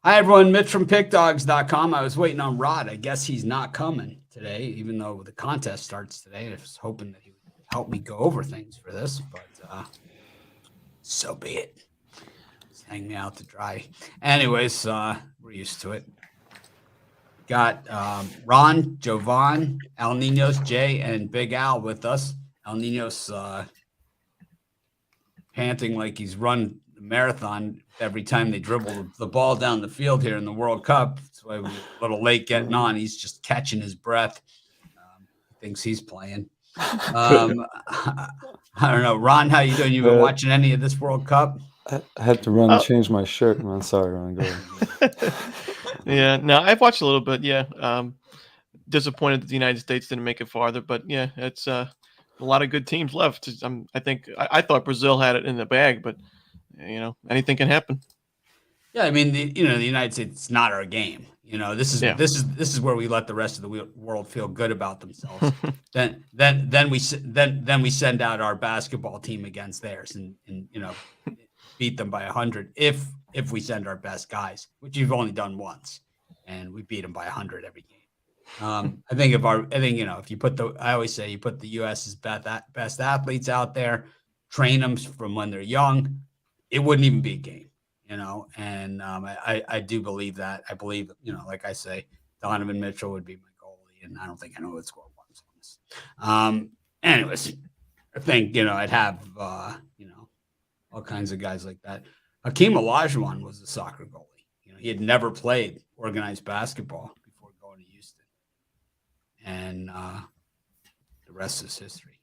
Hi, everyone. Mitch from PickDogs.com. I was waiting on Rod. I guess he's not coming today, even though the contest starts today. I was hoping that he would help me go over things for this, but so be it. Just hang me out to dry. Anyways, we're used to it. Got Ron, Jovan, El Ninos, Jay, and Big Al with us. El Ninos panting like he's run the marathon every time they dribble the ball down the field here in the World Cup. That's why we're a little late getting on. He's just catching his breath. He thinks he's playing. I don't know. Ron, how you doing? You been watching any of this World Cup? I had to run and change my shirt, man. Sorry, Ron. Go ahead. Yeah, no, I've watched a little bit. Yeah, disappointed that the United States didn't make it farther, but yeah, it's a lot of good teams left. I thought Brazil had it in the bag, but anything can happen. Yeah, I mean, the United States, it's not our game. This is where we let the rest of the world feel good about themselves. then we send out our basketball team against theirs and beat them by 100 if we send our best guys, which we've only done once, and we beat them by 100 every game. I think if you put I always say you put the U.S.'s best athletes out there, train them from when they're young, it wouldn't even be a game. And I do believe that. I believe, like I say, Donovan Mitchell would be my goalie, and I don't think I know what score once on this. Anyways, I think, I'd have, all kinds of guys like that. Hakeem Olajuwon was a soccer goalie. He had never played organized basketball before going to Houston. And the rest is history.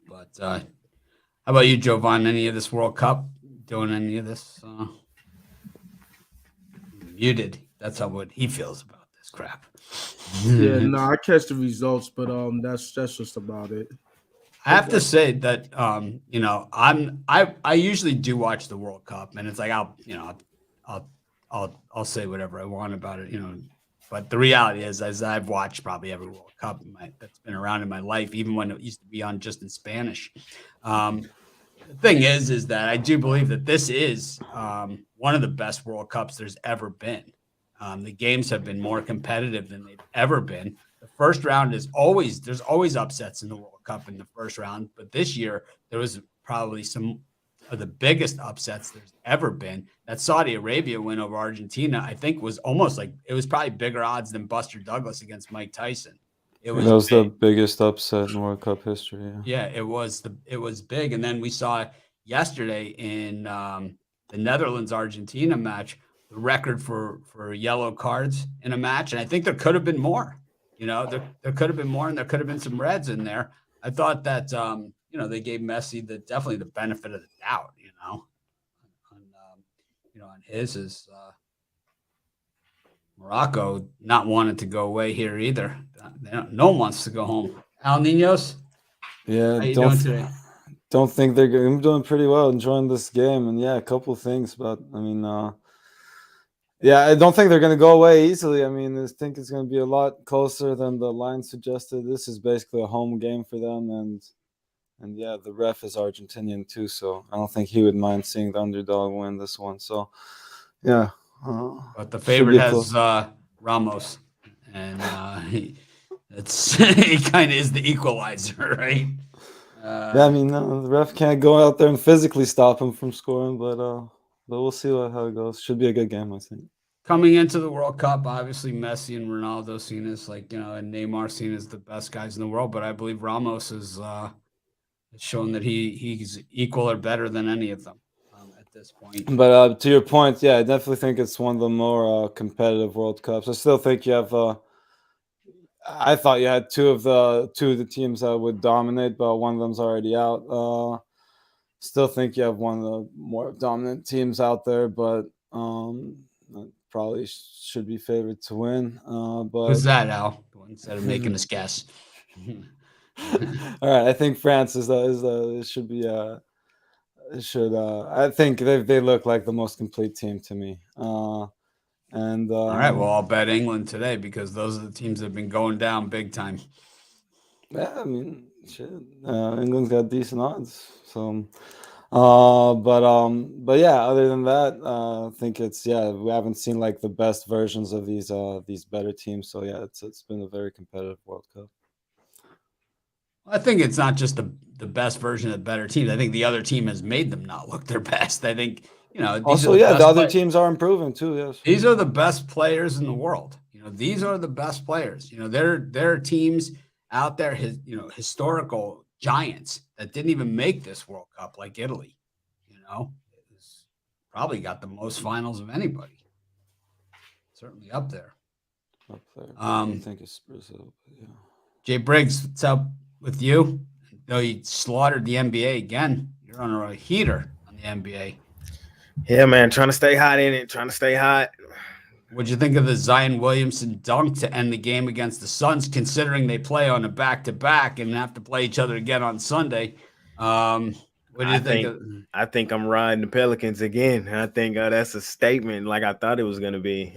But how about you, Jovan? Any of this World Cup? Doing any of this? Muted. That's what he feels about this crap. Yeah, no, I catch the results, but that's just about it. I have to say that I usually do watch the World Cup, and it's like I'll say whatever I want about it, But the reality is, as I've watched probably every World Cup that's been around in my life, even when it used to be on just in Spanish. The thing is that I do believe that this is one of the best World Cups there's ever been. The games have been more competitive than they've ever been. The first round there's always upsets in the World Cup in the first round, but this year there was probably some of the biggest upsets there's ever been. That Saudi Arabia win over Argentina, I think, was almost like it was probably bigger odds than Buster Douglas against Mike Tyson. That was the biggest upset in World Cup history. Yeah, it was big. And then we saw yesterday in the Netherlands-Argentina match, the record for yellow cards in a match. And I think there could have been more. There could have been more, and there could have been some reds in there. I thought that they gave Messi definitely the benefit of the doubt. On his is Morocco not wanting to go away here either. No one wants to go home. Al Ninos? Yeah, how you doing today? Don't think I'm doing pretty well, enjoying this game. And a couple of things, but I don't think they're going to go away easily. I think it's going to be a lot closer than the line suggested. This is basically a home game for them, and the ref is Argentinian too, so I don't think he would mind seeing the underdog win this one. So, yeah. But the favorite has Ramos, and he kind of is the equalizer, right? The ref can't go out there and physically stop him from scoring, but we'll see how it goes. Should be a good game, I think. Coming into the World Cup, obviously Messi and Ronaldo seen as and Neymar seen as the best guys in the world, but I believe Ramos is shown that he's equal or better than any of them at this point. But to your point, I definitely think it's one of the more competitive World Cups. I still think you have. I thought you had two of the teams that would dominate, but one of them's already out. Still think you have one of the more dominant teams out there, but probably should be favored to win. But who's that, Al? Instead of making us guess. All right, I think France should be. I think they look like the most complete team to me. All right, well, I'll bet England today because those are the teams that have been going down big time. Yeah, shit. England's got decent odds, so But yeah, other than that, I think we haven't seen like the best versions of these better teams. So yeah, it's been a very competitive World Cup. I think it's not just the best version of the better teams. I think the other team has made them not look their best. I think, these Also, are the yeah, the best other teams are improving too. Yes, these are the best players in the world. These are the best players. There are teams out there, historical giants that didn't even make this World Cup, like Italy. It's probably got the most finals of anybody. Certainly up there. up there. Um, I think it's Brazil. Yeah. Jay Briggs, what's up with you? Though you slaughtered the NBA again, you're on a heater on the NBA. Yeah, man, trying to stay hot in it, trying to stay hot. What'd you think of the Zion Williamson dunk to end the game against the Suns, considering they play on a back-to-back and have to play each other again on Sunday? What do you think? I think I'm riding the Pelicans again. I think that's a statement like I thought it was going to be.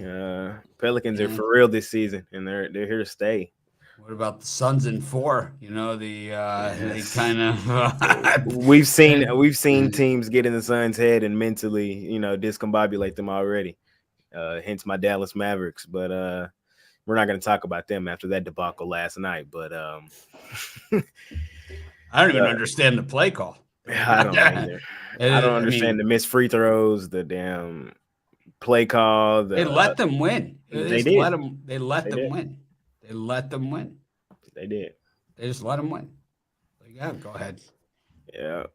Pelicans are for real this season, and they're here to stay. What about the Suns in 4? They kind of we've seen teams get in the Suns' head and mentally, discombobulate them already. Hence my Dallas Mavericks, but we're not going to talk about them after that debacle last night. But I don't even understand the play call. I don't either. I don't understand the missed free throws, the damn play call. They let them win. They did. They let them win. They let them win. They did. They just let them win. Yeah, go ahead. Yeah.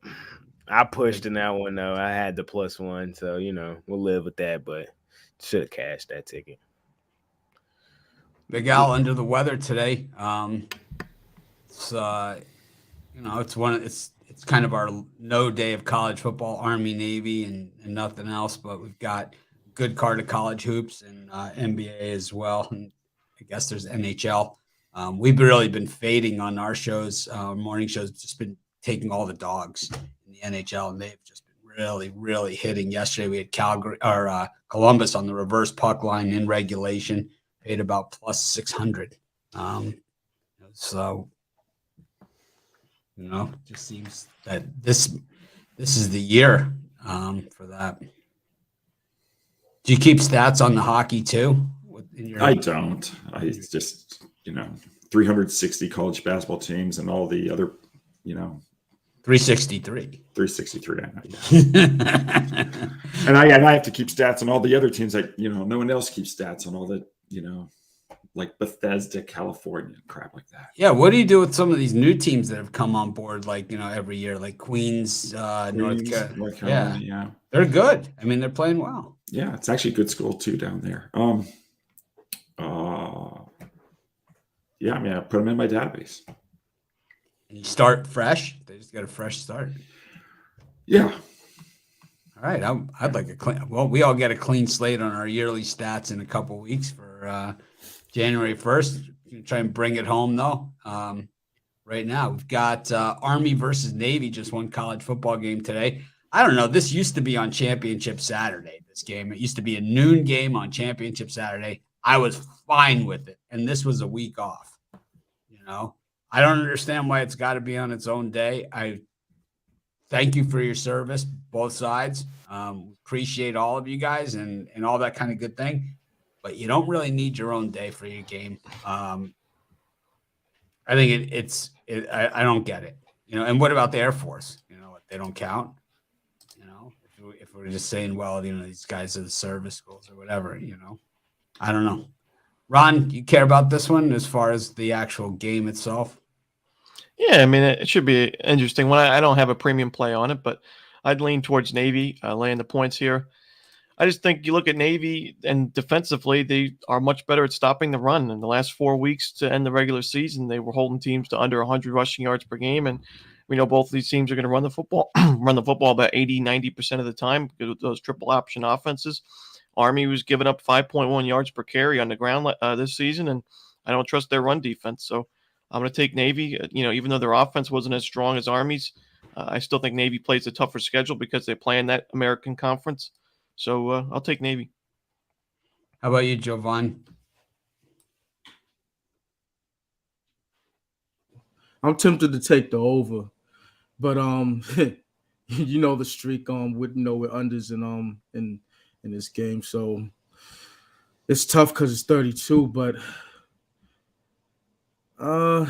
I pushed in that one, though. I had the +1, so, we'll live with that, but should have cashed that ticket. Big Al under the weather today. It's kind of our no day of college football, Army, Navy, and nothing else, but we've got a good card of college hoops and NBA as well. And I guess there's NHL. We've really been fading on our shows. Morning shows, just been taking all the dogs in the NHL, and they've just been really, really hitting. Yesterday we had Columbus on the reverse puck line in regulation, paid about +600. So it just seems that this is the year for that. Do you keep stats on the hockey too? I don't. I just 360 college basketball teams and all the other 363. 363. I know, yeah. and I have to keep stats on all the other teams. Like no one else keeps stats on all the like Bethesda, California, and crap like that. Yeah, what do you do with some of these new teams that have come on board, like every year, like Queens, North Carolina? Yeah, they're good. I mean, they're playing well. Yeah, it's actually a good school too down there. Yeah, I mean, I put them in my database. And you start fresh. They just got a fresh start. Yeah. All right, I'd like a clean. Well, we all get a clean slate on our yearly stats in a couple weeks for January 1st. Try and bring it home though. Right now we've got Army versus Navy, just one college football game today. I don't know. This used to be on Championship Saturday. This game, it used to be a noon game on Championship Saturday. I was fine with it, and this was a week off. I don't understand why it's got to be on its own day. I thank you for your service, both sides. Appreciate all of you guys and all that kind of good thing. But you don't really need your own day for your game. I think I don't get it. And what about the Air Force? They don't count. If we're just saying, well, these guys are the service schools or whatever, I don't know. Ron, you care about this one as far as the actual game itself? Yeah, I mean, it should be an interesting one. I don't have a premium play on it, but I'd lean towards Navy laying the points here. I just think you look at Navy and defensively, they are much better at stopping the run. In the last 4 weeks to end the regular season, they were holding teams to under 100 rushing yards per game. And we know both of these teams are going to run the football about 80-90% of the time because of those triple option offenses. Army was giving up 5.1 yards per carry on the ground this season, and I don't trust their run defense. So I'm going to take Navy. Even though their offense wasn't as strong as Army's, I still think Navy plays a tougher schedule because they play in that American Conference. So I'll take Navy. How about you, Jovan? I'm tempted to take the over, but the streak with with unders and in this game. So it's tough because it's 32, but I'm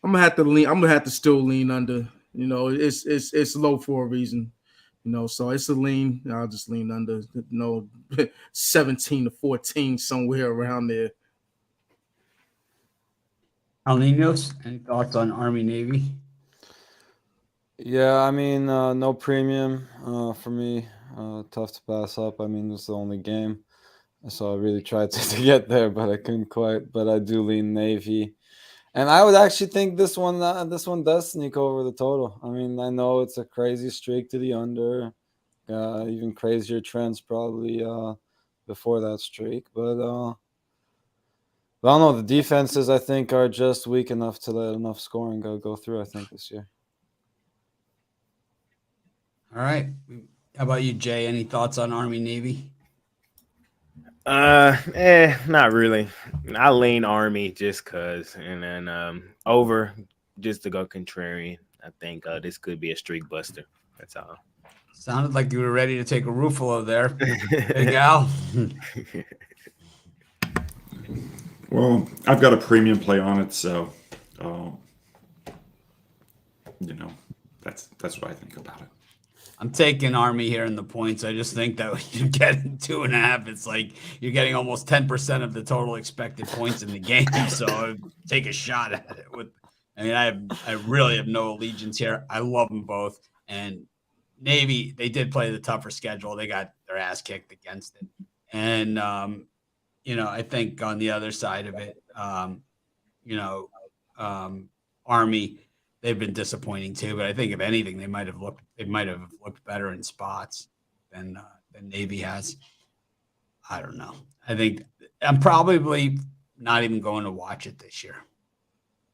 gonna have to lean. I'm gonna have to still lean under. It's low for a reason. So it's a lean. I'll just lean under. 17-14 somewhere around there. Al Ninos, any thoughts on Army Navy? Yeah, I mean, no premium for me. Tough to pass up. I mean, it's the only game, so I really tried to get there, but I couldn't quite. But I do lean Navy, and I would actually think this one does sneak over the total. I mean, I know it's a crazy streak to the under, even crazier trends probably before that streak, but I don't know. The defenses I think are just weak enough to let enough scoring go through. I think this year. All right. How about you, Jay? Any thoughts on Army Navy? Not really. I lean Army just cause, and then over just to go contrarian. I think this could be a streak buster. That's all. Sounded like you were ready to take a Ruffalo there, Big Al. Well, I've got a premium play on it, so that's what I think about it. I'm taking Army here in the points. I just think that when you get 2.5, it's like you're getting almost 10% of the total expected points in the game. So take a shot at it. I really have no allegiance here. I love them both. And Navy, they did play the tougher schedule. They got their ass kicked against it. And, I think on the other side of it, Army, they've been disappointing too, but I think if anything, they might have looked better in spots than Navy has. I don't know. I think I'm probably not even going to watch it this year.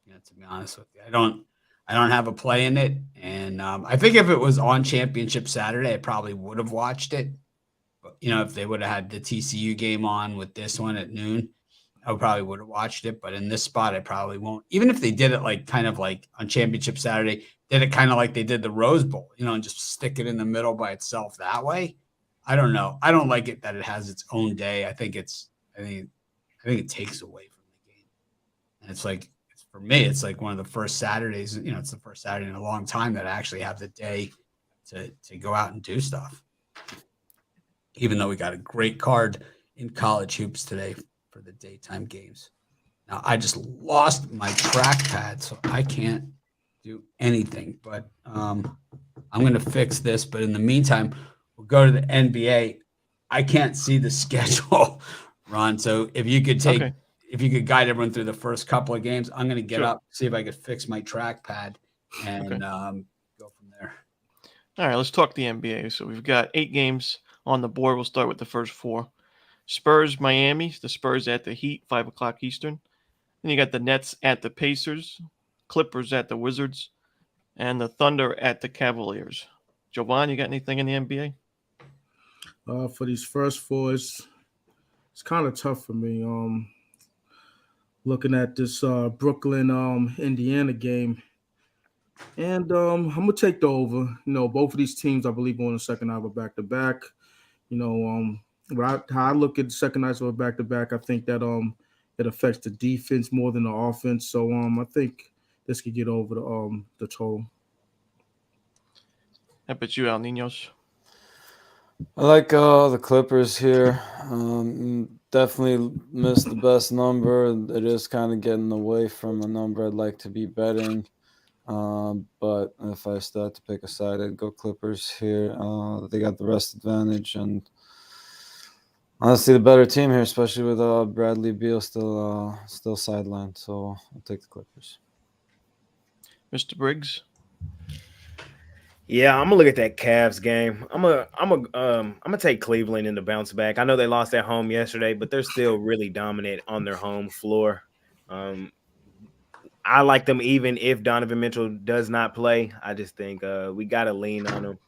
To be honest with you, I don't have a play in it, and I think if it was on Championship Saturday, I probably would have watched it. But if they would have had the TCU game on with this one at noon, I probably would have watched it, but in this spot, I probably won't. Even if they did it kind of like on Championship Saturday, did it kind of like they did the Rose Bowl, and just stick it in the middle by itself that way. I don't know. I don't like it that it has its own day. I think it takes away from the game. And it's like, for me, it's like one of the first Saturdays. It's the first Saturday in a long time that I actually have the day to go out and do stuff. Even though we got a great card in college hoops today for the daytime games. Now I just lost my trackpad, so I can't do anything. But I'm going to fix this. But in the meantime, we'll go to the NBA. I can't see the schedule, Ron. So if you could guide everyone through the first couple of games, I'm going to get up, see if I could fix my trackpad, and go from there. All right, let's talk the NBA. So we've got 8 games on the board. We'll start with the first 4. Spurs, Miami. The Spurs at the Heat, 5 o'clock Eastern. Then you got the Nets at the Pacers, Clippers at the Wizards, and the Thunder at the Cavaliers. Jovan, you got anything in the NBA? For these first 4, it's kind of tough for me. Looking at this Brooklyn Indiana game, and I'm gonna take the over. Both of these teams, I believe, on the second night of a back-to-back. How I look at the second nights of a back-to-back, I think that it affects the defense more than the offense. So I think this could get over the total. How about you, Al Ninos? I like the Clippers here. Definitely missed the best number. It is kind of getting away from a number I'd like to be betting. But if I still had to pick a side, I'd go Clippers here. They got the rest advantage, and honestly, the better team here, especially with Bradley Beal still sidelined. So I'll take the Clippers. Mr. Briggs? Yeah, I'm gonna look at that Cavs game. I'm gonna take Cleveland in the bounce back. I know they lost at home yesterday, but they're still really dominant on their home floor. I like them even if Donovan Mitchell does not play. I just think we gotta lean on them.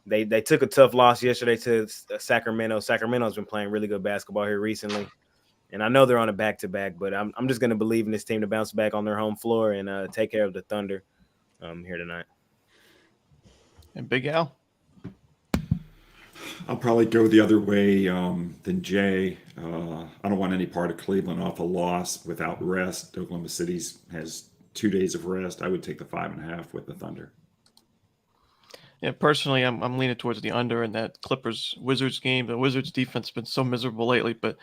They took a tough loss yesterday to Sacramento. Sacramento's been playing really good basketball here recently, and I know they're on a back-to-back. But I'm just gonna believe in this team to bounce back on their home floor and take care of the Thunder here tonight. And Big Al. I'll probably go the other way than Jay. I don't want any part of Cleveland off a loss without rest. Oklahoma City has 2 days of rest. I would take the 5.5 with the Thunder. Yeah, personally, I'm leaning towards the under in that Clippers-Wizards game. The Wizards' defense has been so miserable lately, but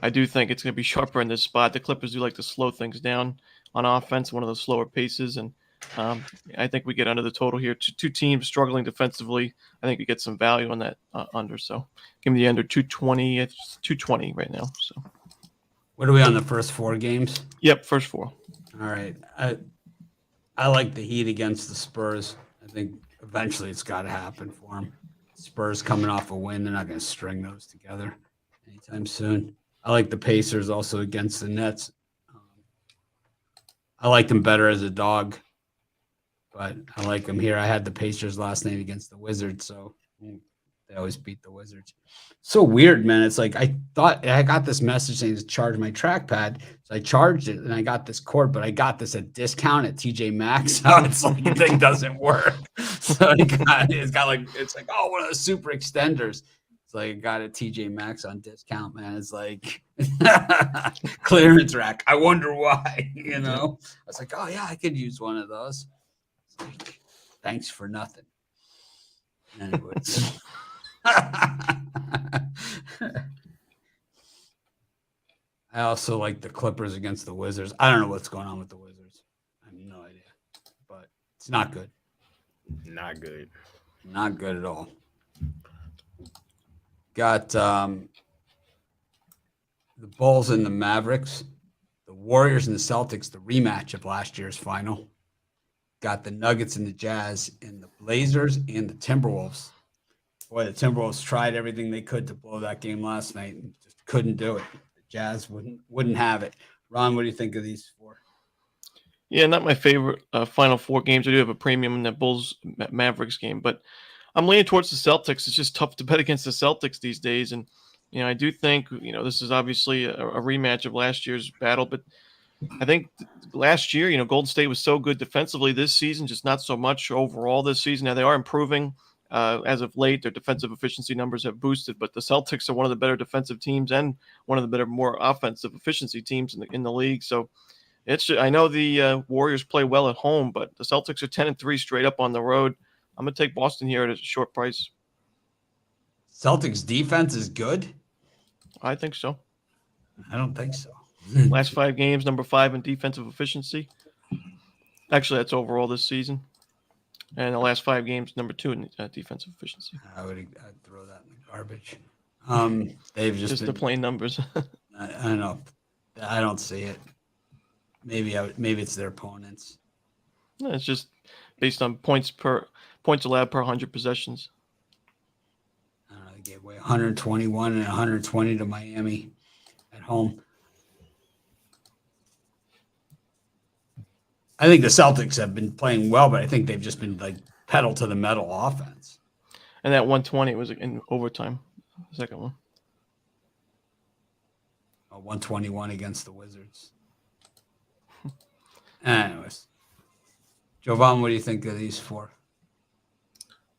I do think it's going to be sharper in this spot. The Clippers do like to slow things down on offense, one of those slower paces, and I think we get under the total here. Two teams struggling defensively. I think we get some value on that under. So give me the under 220. It's 220 right now. So What are we on the first 4 games? Yep, first 4. All right. I like the Heat against the Spurs. I think eventually it's got to happen for them. Spurs coming off a win. They're not going to string those together anytime soon. I like the Pacers also against the Nets. I like them better as a dog, but I like them here. I had the Pacers last night against the Wizards, so they always beat the Wizards. So weird, man. It's like I thought I got this message saying to charge my trackpad, so I charged it and I got this cord, but I got this at discount at TJ Maxx. So it's like the thing doesn't work. So it's like one of those super extenders. It's like I got a TJ Maxx on discount, man. It's like clearance rack. I wonder why, I was like, oh yeah, I could use one of those. It's like, thanks for nothing. Anyways. I also like the Clippers against the Wizards. I don't know what's going on with the Wizards. I have no idea, but it's not good. Not good. Not good at all. Got the Bulls and the Mavericks, the Warriors and the Celtics, the rematch of last year's final. Got the Nuggets and the Jazz, and the Blazers and the Timberwolves. Boy, the Timberwolves tried everything they could to blow that game last night and just couldn't do it. The Jazz wouldn't have it. Ron, what do you think of these 4? Yeah, not my favorite Final 4 games. I do have a premium in that Bulls-Mavericks game, but I'm leaning towards the Celtics. It's just tough to bet against the Celtics these days, and I do think this is obviously a rematch of last year's battle, but I think last year, Golden State was so good defensively. This season, just not so much overall this season. Now they are improving. As of late, their defensive efficiency numbers have boosted, but the Celtics are one of the better defensive teams and one of the better, more offensive efficiency teams in the league. So I know the Warriors play well at home, but the Celtics are 10-3 straight up on the road. I'm going to take Boston here at a short price. Celtics defense is good? I think so. I don't think so. Last 5 games, number 5 in defensive efficiency. Actually, that's overall this season. And the last 5 games, number 2 in defensive efficiency. I'd throw that in the garbage. They've just the plain numbers. I don't know. I don't see it. Maybe it's their opponents. No, it's just based on points allowed per 100 possessions. I don't know. They gave away 121 and 120 to Miami at home. I think the Celtics have been playing well, but I think they've just been like pedal to the metal offense. And that 120 was in overtime, the second one. 121 against the Wizards. Anyways. Jovan, what do you think of these 4?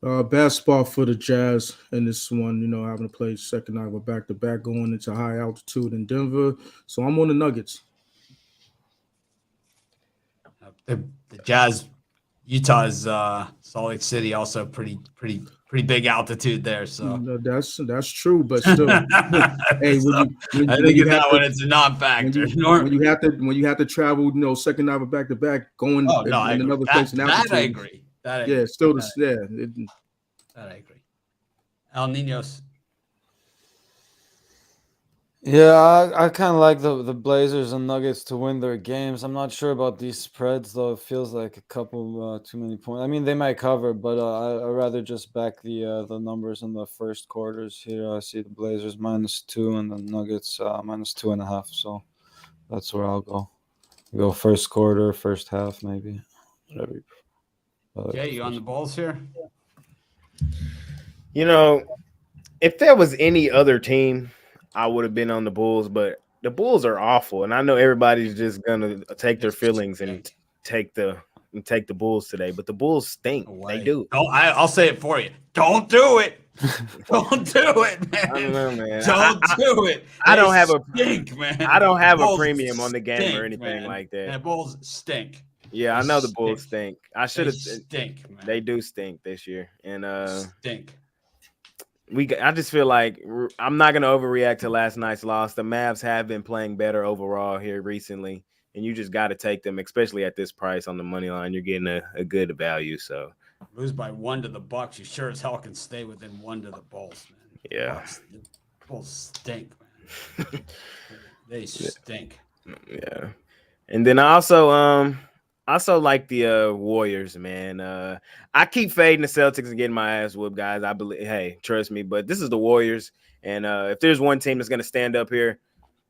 Bad spot for the Jazz in this one, having to play second night with back-to-back going into high altitude in Denver. So I'm on the Nuggets. The Jazz, Utah's Salt Lake City, also pretty big altitude there. So that's true, but still, hey, I think it's a non-factor. When you have to travel, second night back to back, going in another place in altitude. That I agree. That I agree. El Niños. Yeah, I kind of like the Blazers and Nuggets to win their games. I'm not sure about these spreads, though. It feels like a couple too many points. I mean, they might cover, but I'd rather just back the numbers in the first quarters here. I see the Blazers -2 and the Nuggets -2.5. So that's where I'll go. Go first quarter, first half, maybe. Whatever. Jay, you on the Bulls here? If there was any other team, I would have been on the Bulls, but the Bulls are awful, and I know everybody's just gonna take their feelings and take the and take the Bulls today, but the Bulls stink. No They way. do. I'll say it for you. Don't do it. Don't do it, man. I don't know, man. Don't do it. I don't have a stink, man. I don't have a Bulls premium on the game or stink, anything man. like that. The Bulls stink. Yeah, They I know the Bulls stink. I should They have. stink, man. They do stink this year, and stink. I just feel like I'm not gonna overreact to last night's loss. The Mavs have been playing better overall here recently, and you just got to take them, especially at this price on the money line. You're getting a good value. So Lose by 1 to the Bucks, you sure as hell can stay within 1 to the Bulls, man. Yeah. The Bulls stink, man. They stink. Yeah. And then I also like the Warriors, man. I keep fading the Celtics and getting my ass whooped, guys. I believe, hey, trust me, but this is the Warriors, and if there's one team that's gonna stand up here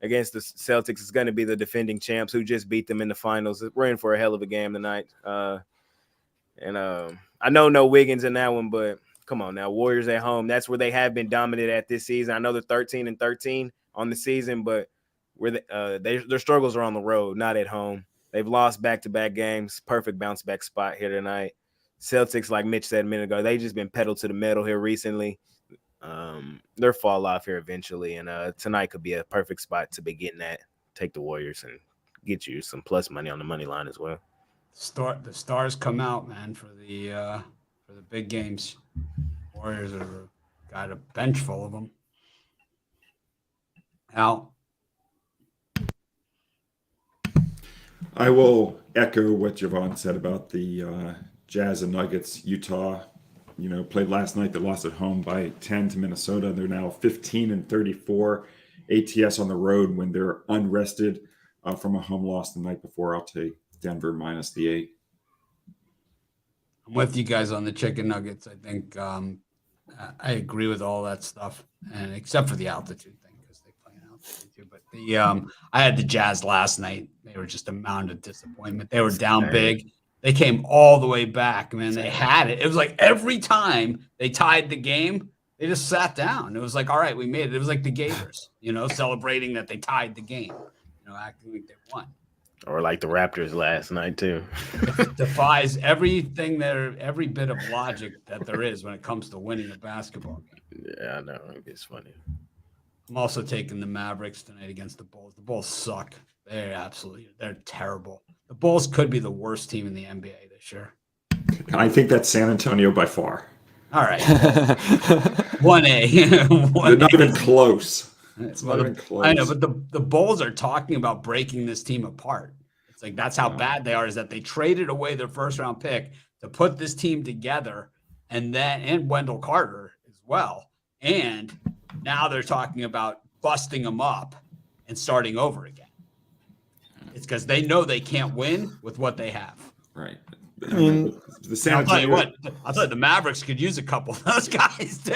against the Celtics, it's gonna be the defending champs who just beat them in the finals. We're in for a hell of a game tonight. I know no Wiggins in that one, but come on now, Warriors at home. That's where they have been dominant at this season. I know they're 13-13 on the season, but where their struggles are on the road, not at home. They've lost back-to-back games. Perfect bounce-back spot here tonight. Celtics, like Mitch said a minute ago, they just been pedaled to the metal here recently. They'll fall off here eventually, and tonight could be a perfect spot to be getting at. Take the Warriors and get you some plus money on the money line as well. The stars come out, man, for the big games. Warriors are got a bench full of them. Al. I will echo what Javon said about the Jazz and Nuggets. Utah, played last night. They lost at home by 10 to Minnesota. They're now 15-34 ATS on the road when they're unrested from a home loss the night before. I'll take Denver minus the 8. I'm with you guys on the chicken nuggets. I think I agree with all that stuff, and except for the altitude thing because they play in altitude too. But I had the Jazz last night. They were just a mound of disappointment. They were down big. They came all the way back, man. They had it. It was like every time they tied the game, they just sat down. It was like, all right, we made it. It was like the Gators, celebrating that they tied the game, acting like they won. Or like the Raptors last night too. It defies every bit of logic that there is when it comes to winning a basketball game. Yeah, I know. It's funny. I'm also taking the Mavericks tonight against the Bulls. The Bulls suck. They're terrible. The Bulls could be the worst team in the NBA this year. I think that's San Antonio by far. All right. 1A. They're not even close. It's not even close. I know, but the Bulls are talking about breaking this team apart. It's like that's how bad they are, is that they traded away their first round pick to put this team together, and Wendell Carter as well. And now they're talking about busting them up and starting over again. It's because they know they can't win with what they have. Right. I mean, I'll tell you what. I thought the Mavericks could use a couple of those guys too.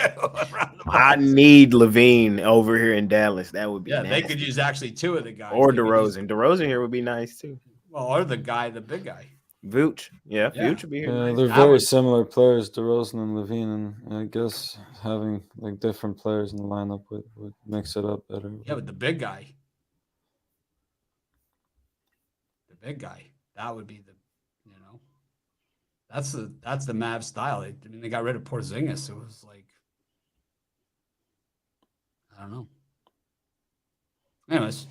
I need Levine over here in Dallas. That would be nasty. They could use actually 2 of the guys. Or DeRozan. DeRozan here would be nice too. Well, or the big guy. Vooch. Yeah, Vooch would be here. Yeah, they're very similar players, DeRozan and Levine, and I guess having like different players in the lineup would mix it up better. Yeah, but the big guy. That would be that's the Mavs style. They got rid of Porzingis. It was like, I don't know. Anyways,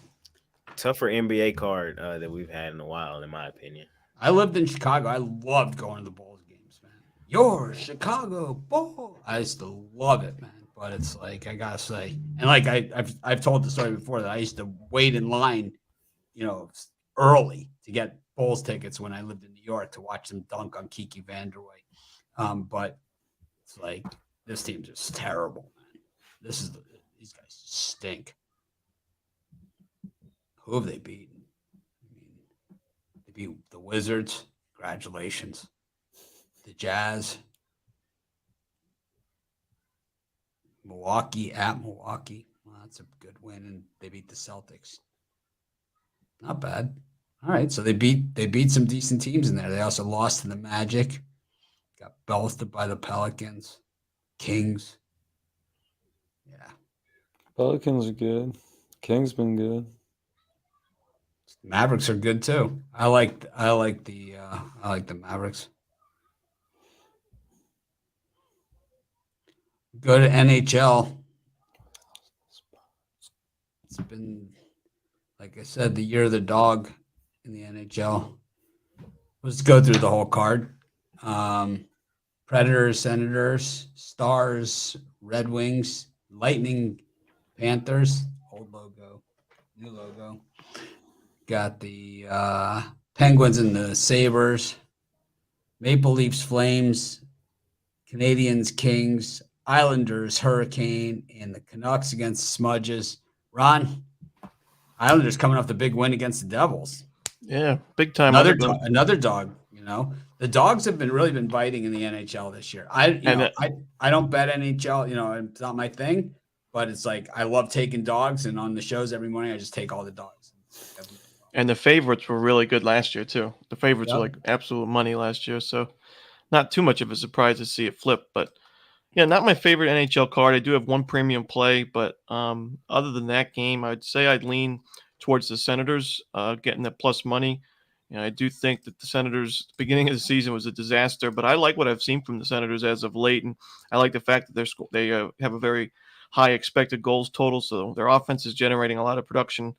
tougher NBA card that we've had in a while, in my opinion. I lived in Chicago. I loved going to the Bulls games, man. Your Chicago Bulls. I used to love it, man. But it's like, I gotta say, and like I've told the story before that I used to wait in line, early to get Bulls tickets when I lived in New York to watch them dunk on Kiki Vanderway. But it's like, this team's just terrible, man. These guys stink. Who have they beaten? They beat the Wizards. Congratulations. The Jazz. Milwaukee at Milwaukee. Well, that's a good win. And they beat the Celtics. Not bad. All right, so they beat some decent teams in there. They also lost to the Magic, got belted by the Pelicans, Kings. Yeah, Pelicans are good. Kings been good. Mavericks are good too. I like the Mavericks. Go to NHL. It's been, like I said, the year of the dog in the NHL. Let's go through the whole card. Predators, Senators, Stars, Red Wings, Lightning, Panthers, old logo, new logo. Got the Penguins and the Sabres, Maple Leafs, Flames, Canadians, Kings, Islanders, Hurricane, and the Canucks against Smudges. Ron, Islanders coming off the big win against the Devils. Yeah, big time. Another dog. The dogs have really been biting in the NHL this year. I don't bet NHL. It's not my thing, but it's like I love taking dogs, and on the shows every morning I just take all the dogs. And the favorites were really good last year too. The favorites were like absolute money last year, so not too much of a surprise to see it flip. But yeah, not my favorite NHL card. I do have one premium play, but other than that game, I'd say I'd lean towards the Senators, getting the plus money. I do think that the Senators' beginning of the season was a disaster, but I like what I've seen from the Senators as of late, and I like the fact that they have a very high expected goals total, so their offense is generating a lot of production.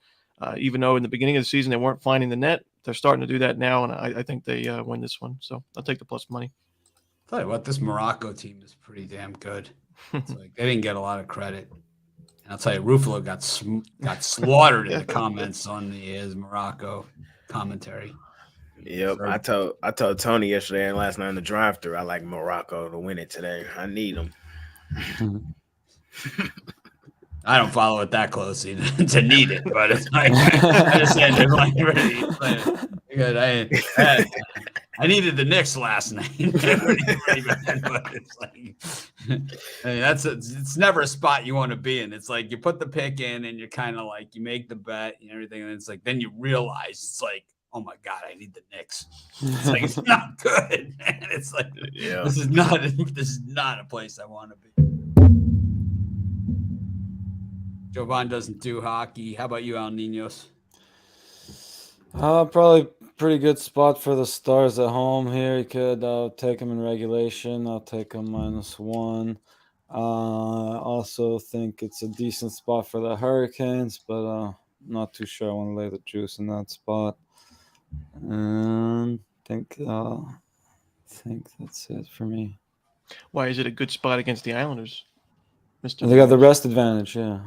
Even though in the beginning of the season they weren't finding the net, they're starting to do that now, and I think they win this one. So I'll take the plus money. Tell you what, this Morocco team is pretty damn good. It's like they didn't get a lot of credit. And I'll tell you, Ruffalo got slaughtered in the comments on his Morocco commentary. Yep, I told Tony yesterday and last night in the drive-thru I like Morocco to win it today. I need them. I don't follow it that closely to need it, but it's like I just said they're like ready. I needed the Knicks last night. But it's like it's never a spot you want to be in. It's like you put the pick in and you're kind of like you make the bet and everything, and it's like then you realize it's like, oh my God, I need the Knicks. It's like it's not good, man. It's like this is not a place I want to be. Jovan doesn't do hockey. How about you, Al Niños? Probably pretty good spot for the Stars at home here. You could take them in regulation. I'll take them -1. Also think it's a decent spot for the Hurricanes, but not too sure I want to lay the juice in that spot. And think that's it for me. Why is it a good spot against the Islanders, Mr. They got the rest advantage, yeah.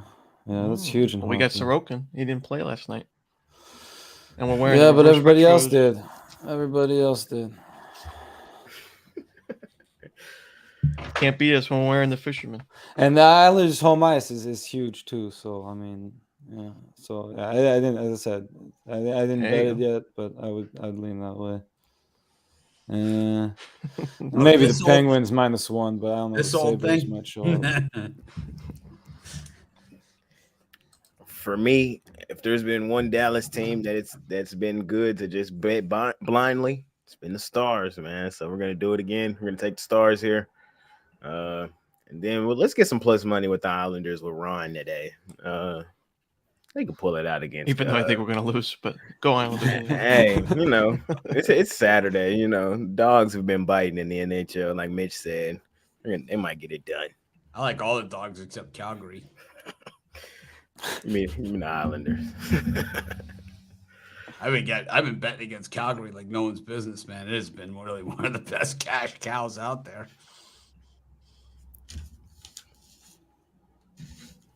Yeah, that's huge. We got Sorokin. He didn't play last night. And we're wearing but everybody else did. Everybody else did. Can't beat us when we're wearing the Fisherman. And the Islanders' home ice is huge too. So I mean, yeah. So I didn't, as I said, I didn't bet it yet, but I'd lean that way. Maybe the Penguins -1, but I don't know. This the old Sabres thing. might show up. For me, if there's been one Dallas team that's been good to just bet blindly, it's been the Stars, man. So we're gonna do it again. We're gonna take the Stars here, and then let's get some plus money with the Islanders with Ron today. They can pull it out against. Even though I think we're gonna lose, but go Islanders. Hey, it's Saturday. Dogs have been biting in the NHL, like Mitch said. They might get it done. I like all the dogs except Calgary. You mean the Islanders? I've been betting against Calgary like no one's business, man. It has been really one of the best cash cows out there.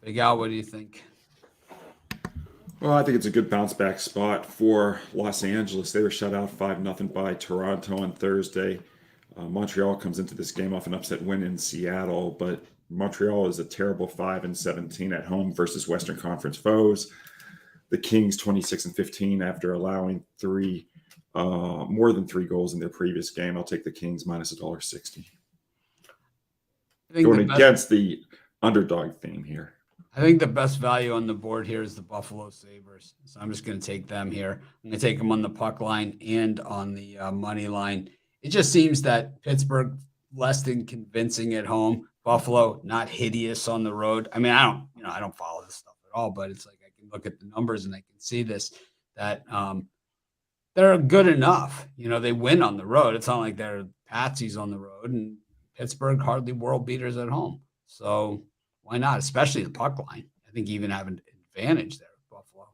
Big Al, what do you think? Well, I think it's a good bounce back spot for Los Angeles. They were shut out 5-0 by Toronto on Thursday. Montreal comes into this game off an upset win in Seattle, but Montreal is a terrible 5-17 at home versus Western Conference foes. The Kings 26-15 after allowing more than 3 goals in their previous game. I'll take the Kings -$1.60. Going against the underdog theme here. I think the best value on the board here is the Buffalo Sabres. So I'm just going to take them here. I'm going to take them on the puck line and on the money line. It just seems that Pittsburgh less than convincing at home. Buffalo not hideous on the road. I mean, I don't follow this stuff at all, but it's like I can look at the numbers and I can see this. that they're good enough. They win on the road. It's not like they're patsies on the road, and Pittsburgh hardly world beaters at home. So why not? Especially the puck line. I think you even have an advantage there with Buffalo.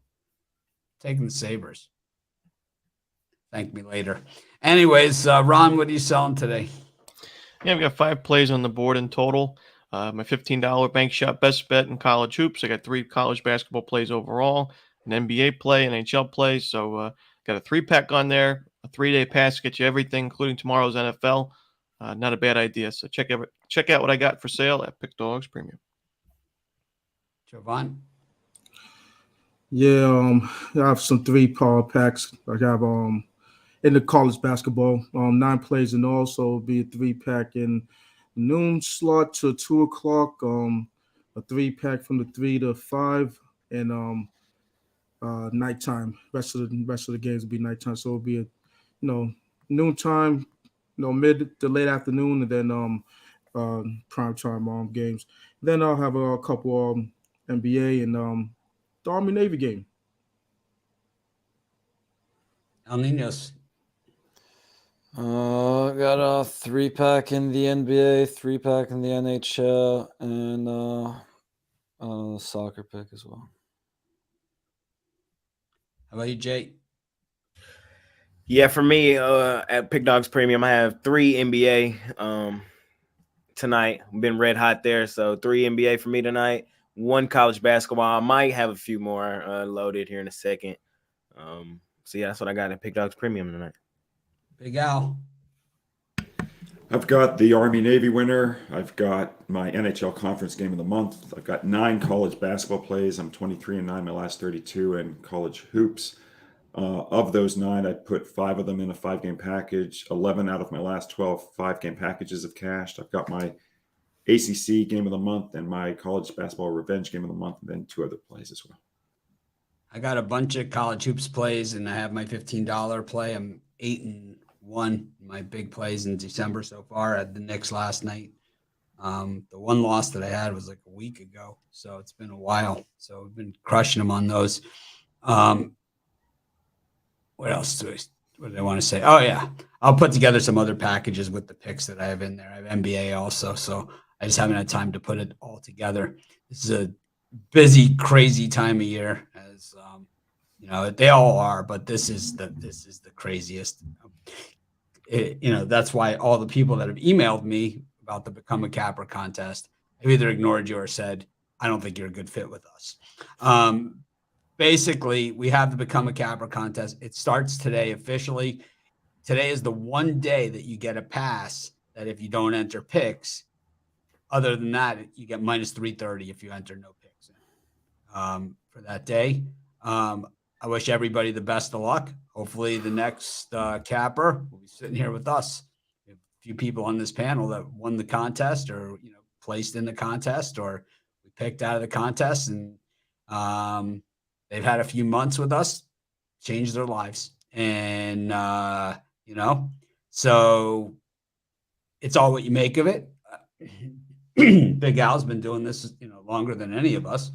Taking the Sabres. Thank me later. Anyways, Ron, what are you selling today? Yeah, we got 5 plays on the board in total. My $15 bank shot best bet in college hoops. I got 3 college basketball plays overall, an NBA play, an NHL play. So got a 3-pack on there, a 3-day pass to get you everything, including tomorrow's NFL. Not a bad idea. So check out what I got for sale at Pick Dogs Premium. Jovan? Yeah, I have some 3 power packs. I have in the college basketball, 9 plays in all, so it'll be a 3-pack in noon slot to 2 o'clock, a 3-pack from the 3 to 5, and nighttime. Rest of the games will be nighttime, so it'll be a noontime, mid to late afternoon, and then prime time games. Then I'll have a couple NBA and the Army Navy game. El Niños. Got a 3-pack in the NBA, 3-pack in the NHL, and a soccer pick as well. How about you, Jay? Yeah, for me, at Pick Dogs Premium, I have 3 NBA tonight. Been red hot there, so 3 NBA for me tonight. 1 college basketball. I might have a few more loaded here in a second. So yeah, that's what I got at Pick Dogs Premium tonight. Big Al. I've got the Army-Navy winner. I've got my NHL conference game of the month. I've got 9 college basketball plays. I'm 23-9 my last 32 in college hoops. Of those 9, I put 5 of them in a 5-game package. 11 out of my last 12 5-game packages have cashed. I've got my ACC game of the month and my college basketball revenge game of the month, and then 2 other plays as well. I got a bunch of college hoops plays, and I have my $15 play. I'm 8-1 in my big plays in December so far. I had the Knicks last night. The one loss that I had was like a week ago, so it's been a while. So we've been crushing them on those. What else what did I want to say? Oh, yeah. I'll put together some other packages with the picks that I have in there. I have NBA also, so I just haven't had time to put it all together. This is a busy, crazy time of year, as they all are, but this is the craziest. That's why all the people that have emailed me about the Become a Capper contest, I've either ignored you or said, I don't think you're a good fit with us. Basically, we have the Become a Capper contest. It starts today officially. Today is the one day that you get a pass that if you don't enter picks, other than that, you get minus 330 if you enter no picks in, for that day. I wish everybody the best of luck. Hopefully the next capper will be sitting here with us. We have a few people on this panel that won the contest or, placed in the contest, or we picked out of the contest, and they've had a few months with us, changed their lives. And, so it's all what you make of it. Big Al's been doing this, longer than any of us.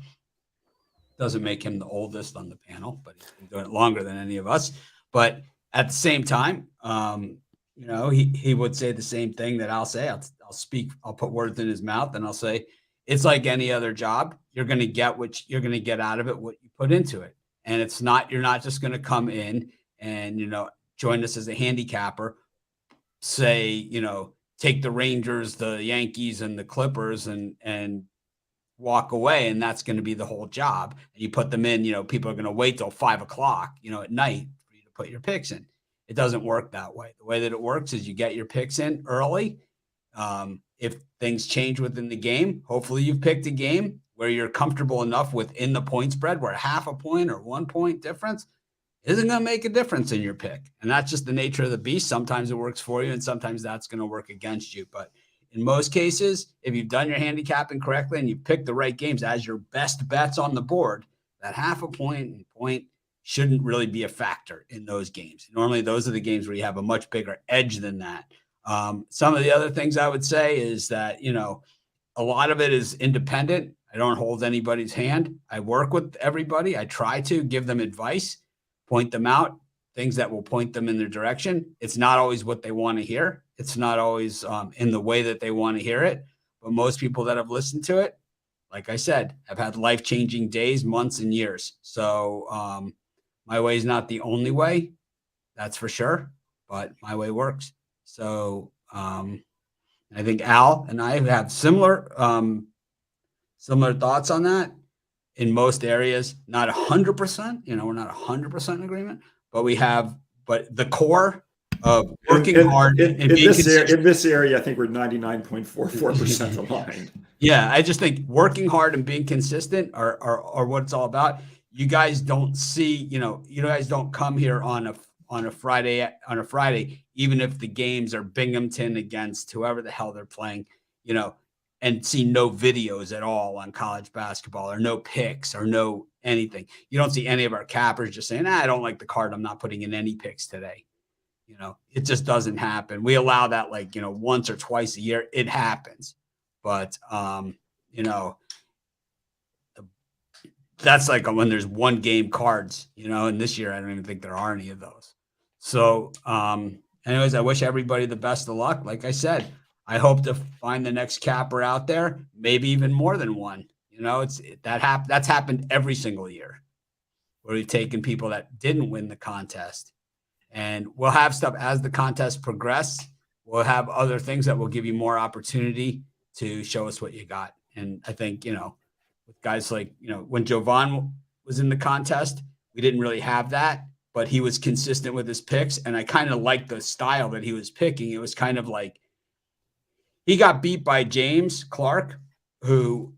Doesn't make him the oldest on the panel, but he's been doing it longer than any of us. But at the same time, he would say the same thing that I'll say. I'll put words in his mouth, and I'll say, it's like any other job. You're going to get you're going to get out of it, what you put into it. And you're not just going to come in and, join us as a handicapper, say, take the Rangers, the Yankees, and the Clippers and walk away, and that's going to be the whole job. And you put them in, people are going to wait till 5 o'clock, at night for you to put your picks in. It doesn't work that way. The way that it works is you get your picks in early. If things change within the game, hopefully you've picked a game where you're comfortable enough within the point spread where half a point or 1 point difference isn't going to make a difference in your pick. And that's just the nature of the beast. Sometimes it works for you, and sometimes that's going to work against you. But in most cases, if you've done your handicapping correctly and you pick the right games as your best bets on the board, that half a point and point shouldn't really be a factor in those games. Normally, those are the games where you have a much bigger edge than that. Some of the other things I would say is that, a lot of it is independent. I don't hold anybody's hand. I work with everybody. I try to give them advice. point them out, things that will point them in their direction. It's not always what they want to hear. It's not always in the way that they want to hear it. But most people that have listened to it, like I said, have had life-changing days, months, and years. So my way is not the only way, that's for sure, but my way works. So I think Al and I have similar thoughts on that in most areas. Not 100%, we're not 100% in agreement, but the core of working hard in and being consistent. In this area, I think we're 99.44% aligned. Yeah, I just think working hard and being consistent are what it's all about. You guys don't see, you guys don't come here on a Friday, even if the games are Binghamton against whoever the hell they're playing, and see no videos at all on college basketball, or no picks, or no anything. You don't see any of our cappers just saying, I don't like the card, I'm not putting in any picks today. It just doesn't happen. We allow that once or twice a year. It happens. But, that's like when there's one game cards, and this year I don't even think there are any of those. So anyways, I wish everybody the best of luck. Like I said, I hope to find the next capper out there, maybe even more than one. That's happened every single year where we've taken people that didn't win the contest. And we'll have stuff as the contest progress. We'll have other things that will give you more opportunity to show us what you got. And I think, with guys like, when Jovan was in the contest, we didn't really have that, but he was consistent with his picks. And I kind of liked the style that he was picking. It was kind of like he got beat by James Clark, who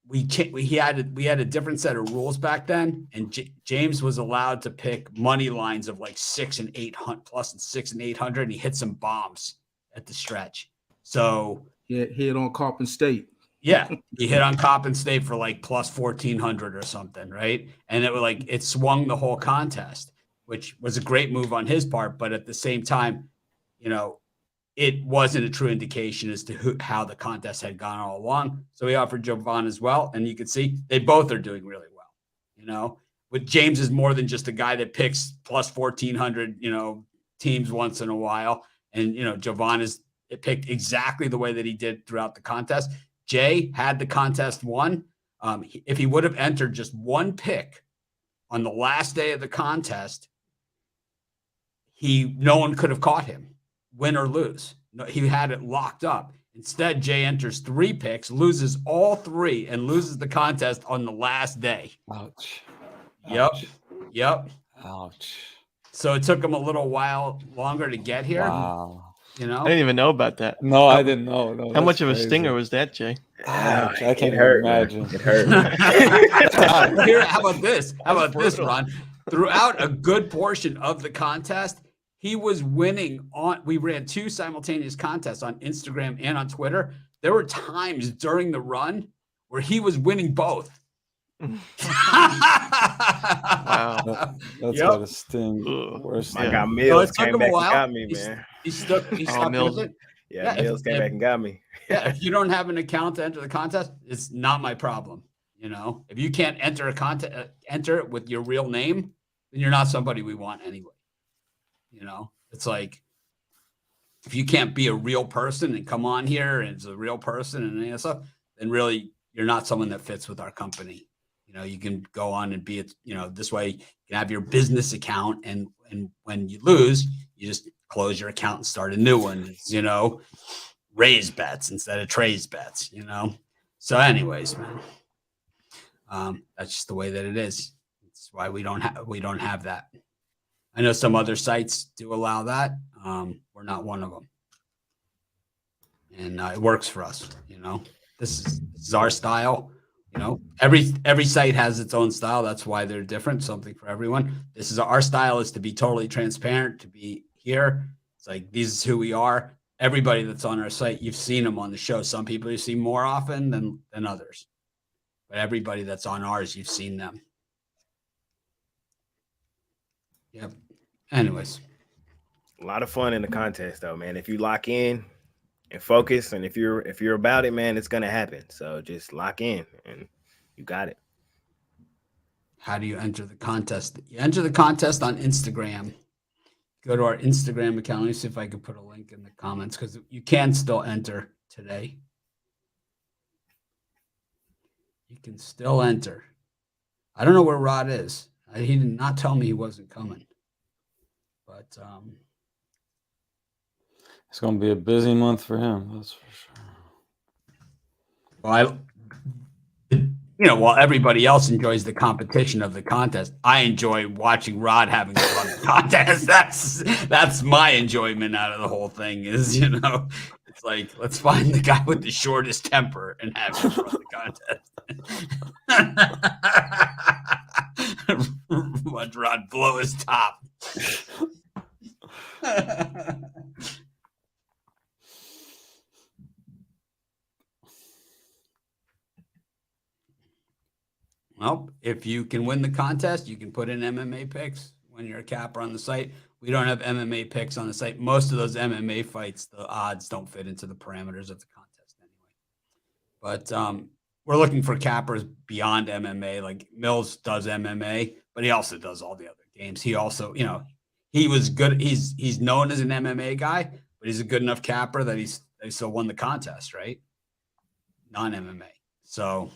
we had a different set of rules back then. And James was allowed to pick money lines of like 6 and 800 plus and 6 and 800. And he hit some bombs at the stretch. So he hit on Coppin State. Yeah, he hit on Coppin State for like plus 1,400 or something, right? And it swung the whole contest, which was a great move on his part. But at the same time, it wasn't a true indication as to how the contest had gone all along. So we offered Jovan as well, and you could see they both are doing really well. With James is more than just a guy that picks plus 1,400, teams once in a while, and Jovan it picked exactly the way that he did throughout the contest. Jay had the contest won. If he would have entered just one pick on the last day of the contest, no one could have caught him, win or lose. No, he had it locked up. Instead, Jay enters 3 picks, loses all 3, and loses the contest on the last day. Ouch. Yep. Ouch. So it took him a little while longer to get here. Wow. I didn't even know about that. No, I didn't know. No, how much of a crazy. stinger was that, Jay? Ouch, I can't hurt, imagine. Man. It hurt. Here, how about this? Ron? Throughout a good portion of the contest, he was winning we ran 2 simultaneous contests on Instagram and on Twitter. There were times during the run where he was winning both. Wow. That's gotta sting. Worse. I got Mills came back and got me, man. He stuck Mills. with it. Yeah, Mills came back and got me. Yeah, if you don't have an account to enter the contest, it's not my problem. If you can't enter enter it with your real name, then you're not somebody we want anyway. It's like, if you can't be a real person and come on here and it's a real person and any of that stuff, then really you're not someone that fits with our company. You can go on and be this way. You can have your business account, and when you lose, you just close your account and start a new one. Raise bets instead of trays bets. So, anyways, man, that's just the way that it is. That's why we don't have that. I know some other sites do allow that. We're not one of them, and it works for us. This is our style. Every site has its own style. That's why they're different. Something for everyone. Our style is to be totally transparent, to be here. It's like, this is who we are. Everybody that's on our site, you've seen them on the show. Some people you see more often than others, but everybody that's on ours, you've seen them. Yep. Anyways, a lot of fun in the contest, though, man. If you lock in and focus, and if you're about it, man, it's gonna happen. So just lock in, and you got it. How do you enter the contest? You enter the contest on Instagram. Go to our Instagram account. Let me see if I can put a link in the comments because you can still enter today. You can still enter. I don't know where Rod is. He did not tell me he wasn't coming. But it's going to be a busy month for him. That's for sure. Well, while everybody else enjoys the competition of the contest, I enjoy watching Rod having fun in the contest. That's my enjoyment out of the whole thing. Is it's like let's find the guy with the shortest temper and have him run the contest. Watch Rod blow his top. Well, if you can win the contest, you can put in MMA picks when you're a capper on the site. We don't have MMA picks on the site. Most of those MMA fights, the odds don't fit into the parameters of the contest anyway. But we're looking for cappers beyond MMA. Like Mills does MMA, but he also does all the other games. He also, he was good. He's known as an MMA guy, but he's a good enough capper that he still won the contest, right? Non-MMA. So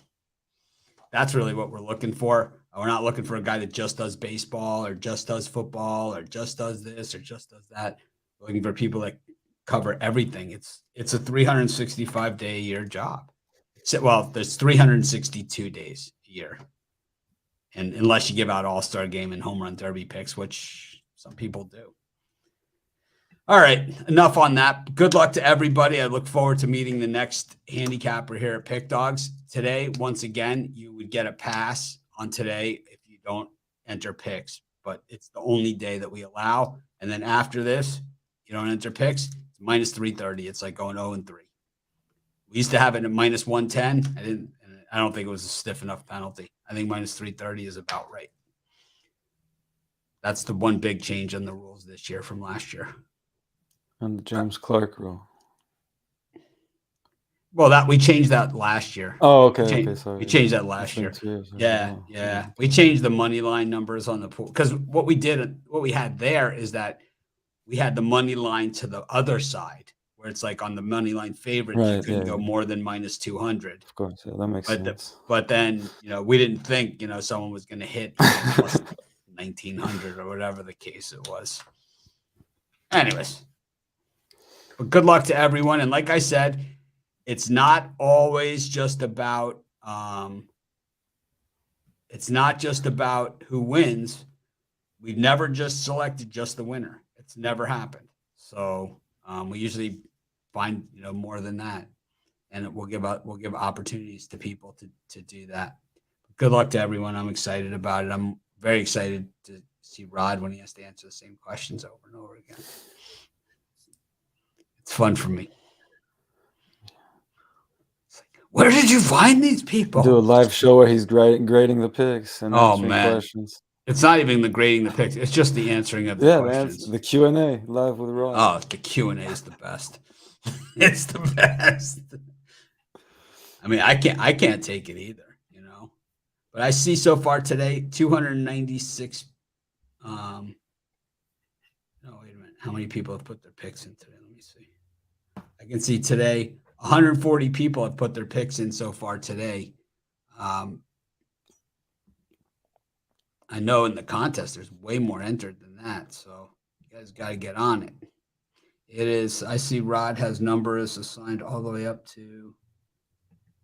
that's really what we're looking for. We're not looking for a guy that just does baseball or just does football or just does this or just does that. We're looking for people that cover everything. It's a 365-day a year job. There's 362 days a year. And unless you give out all-star game and home run derby picks, which some people do. All right, enough on that. Good luck to everybody. I look forward to meeting the next handicapper here at Pick Dogs. Today, once again, you would get a pass on today if you don't enter picks, but it's the only day that we allow. And then after this, you don't enter picks, it's minus 330. It's like going 0-3. We used to have it at minus 110. I don't think it was a stiff enough penalty. I think minus 330 is about right. That's the one big change in the rules this year from last year. And the James Clark rule. Well, we changed that last year. Oh, okay. Sorry. We changed that last year. Yeah. We changed the money line numbers on the pool because what we had there is that we had the money line to the other side where it's like on the money line favorites, you couldn't go more than minus 200. Of course, that makes sense. But then we didn't think someone was going to hit plus 1900 or whatever the case it was. Anyways. But good luck to everyone. And like I said, it's not always just about who wins. We've never just selected just the winner. It's never happened. So we usually find more than that, and we'll give opportunities to people to do that. Good luck to everyone. I'm excited about it. I'm very excited to see Rod when he has to answer the same questions over and over again. It's fun for me. It's like, where did you find these people? Do a live show where he's grading the picks and answering questions. It's not even the grading the picks. It's just the answering of the questions. The Q&A live with Rod. Oh, the Q&A is the best. It's the best. I mean, I can't take it either, But I see so far today 296. No, wait a minute. How many people have put their picks in today? Let me see. I can see today 140 people have put their picks in so far today. I know in the contest there's way more entered than that, so you guys got to get on it. It is. I see Rod has numbers assigned all the way up to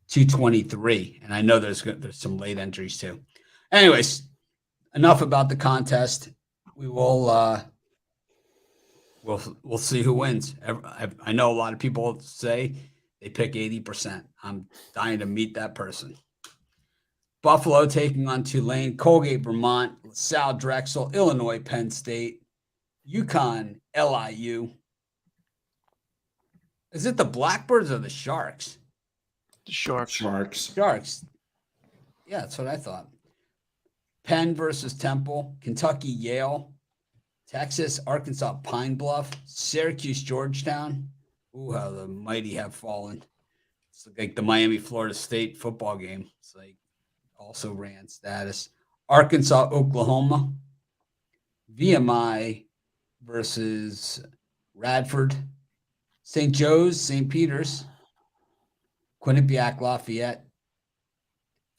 223, and I know there's some late entries too. Anyways, enough about the contest. We will. We'll see who wins. I know a lot of people say they pick 80%. I'm dying to meet that person. Buffalo taking on Tulane, Colgate, Vermont, LaSalle, Drexel, Illinois, Penn State, UConn, LIU. Is it the Blackbirds or the Sharks? The Sharks. Sharks. Yeah, that's what I thought. Penn versus Temple, Kentucky, Yale, Texas, Arkansas, Pine Bluff, Syracuse, Georgetown. Ooh, how the mighty have fallen. It's like the Miami, Florida State football game. It's like also ran status. Arkansas, Oklahoma. VMI versus Radford. St. Joe's, St. Peter's. Quinnipiac, Lafayette.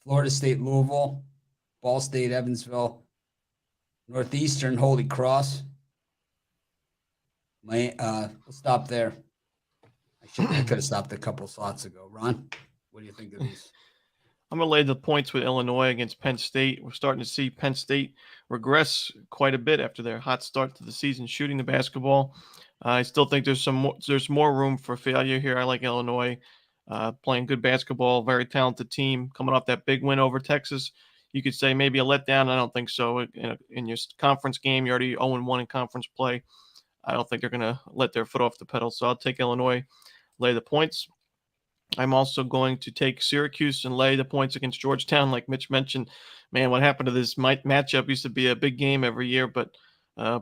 Florida State, Louisville. Ball State, Evansville. Northeastern, Holy Cross. We'll stop there. I could have stopped a couple slots ago. Ron, what do you think of these? I'm going to lay the points with Illinois against Penn State. We're starting to see Penn State regress quite a bit after their hot start to the season shooting the basketball. I still think there's more room for failure here. I like Illinois playing good basketball, very talented team coming off that big win over Texas. You could say maybe a letdown. I don't think so. In your conference game, you're already 0-1 in conference play. I don't think they're going to let their foot off the pedal. So I'll take Illinois, lay the points. I'm also going to take Syracuse and lay the points against Georgetown. Like Mitch mentioned, man, what happened to this matchup used to be a big game every year, but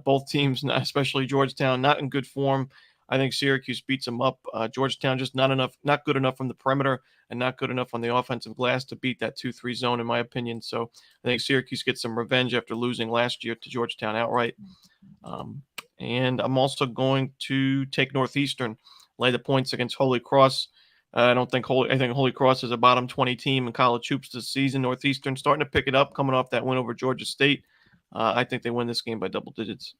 both teams, especially Georgetown, not in good form. I think Syracuse beats them up. Georgetown just not good enough from the perimeter and not good enough on the offensive glass to beat that 2-3 zone, in my opinion. So I think Syracuse gets some revenge after losing last year to Georgetown outright. And I'm also going to take Northeastern, lay the points against Holy Cross. I think Holy Cross is a bottom 20 team in college hoops this season. Northeastern starting to pick it up, coming off that win over Georgia State. I think they win this game by double digits.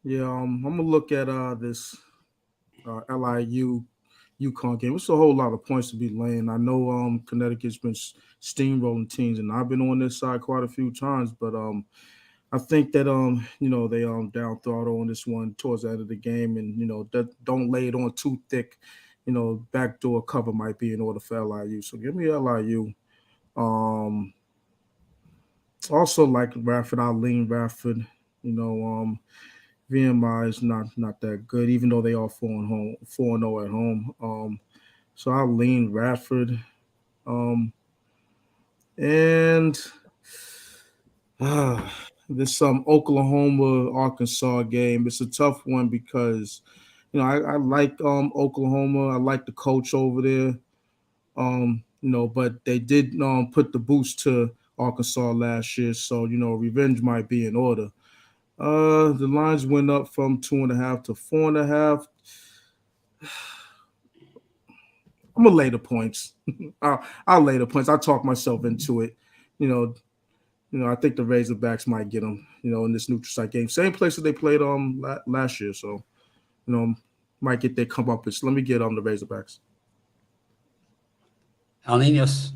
Yeah, I'm gonna look at this LIU UConn game. It's a whole lot of points to be laying. I know Connecticut's been steamrolling teams, and I've been on this side quite a few times, but I think that they down throttle on this one towards the end of the game, and that don't lay it on too thick. Backdoor cover might be in order for LIU. So give me LIU. Also like Radford, I'll lean Radford. VMI is not that good, even though they are 4-0 at home. So I'll lean Radford. And there's some Oklahoma Arkansas game. It's a tough one because I like Oklahoma. I like the coach over there. But they did put the boost to Arkansas last year, so revenge might be in order. The lines went up from 2.5 to 4.5. I'm gonna lay the points. I'll lay the points. I talk myself into it. I think the Razorbacks might get them. In this neutral site game, same place that they played last year. So, might get their comeuppance. Let me get the Razorbacks. Al Niños.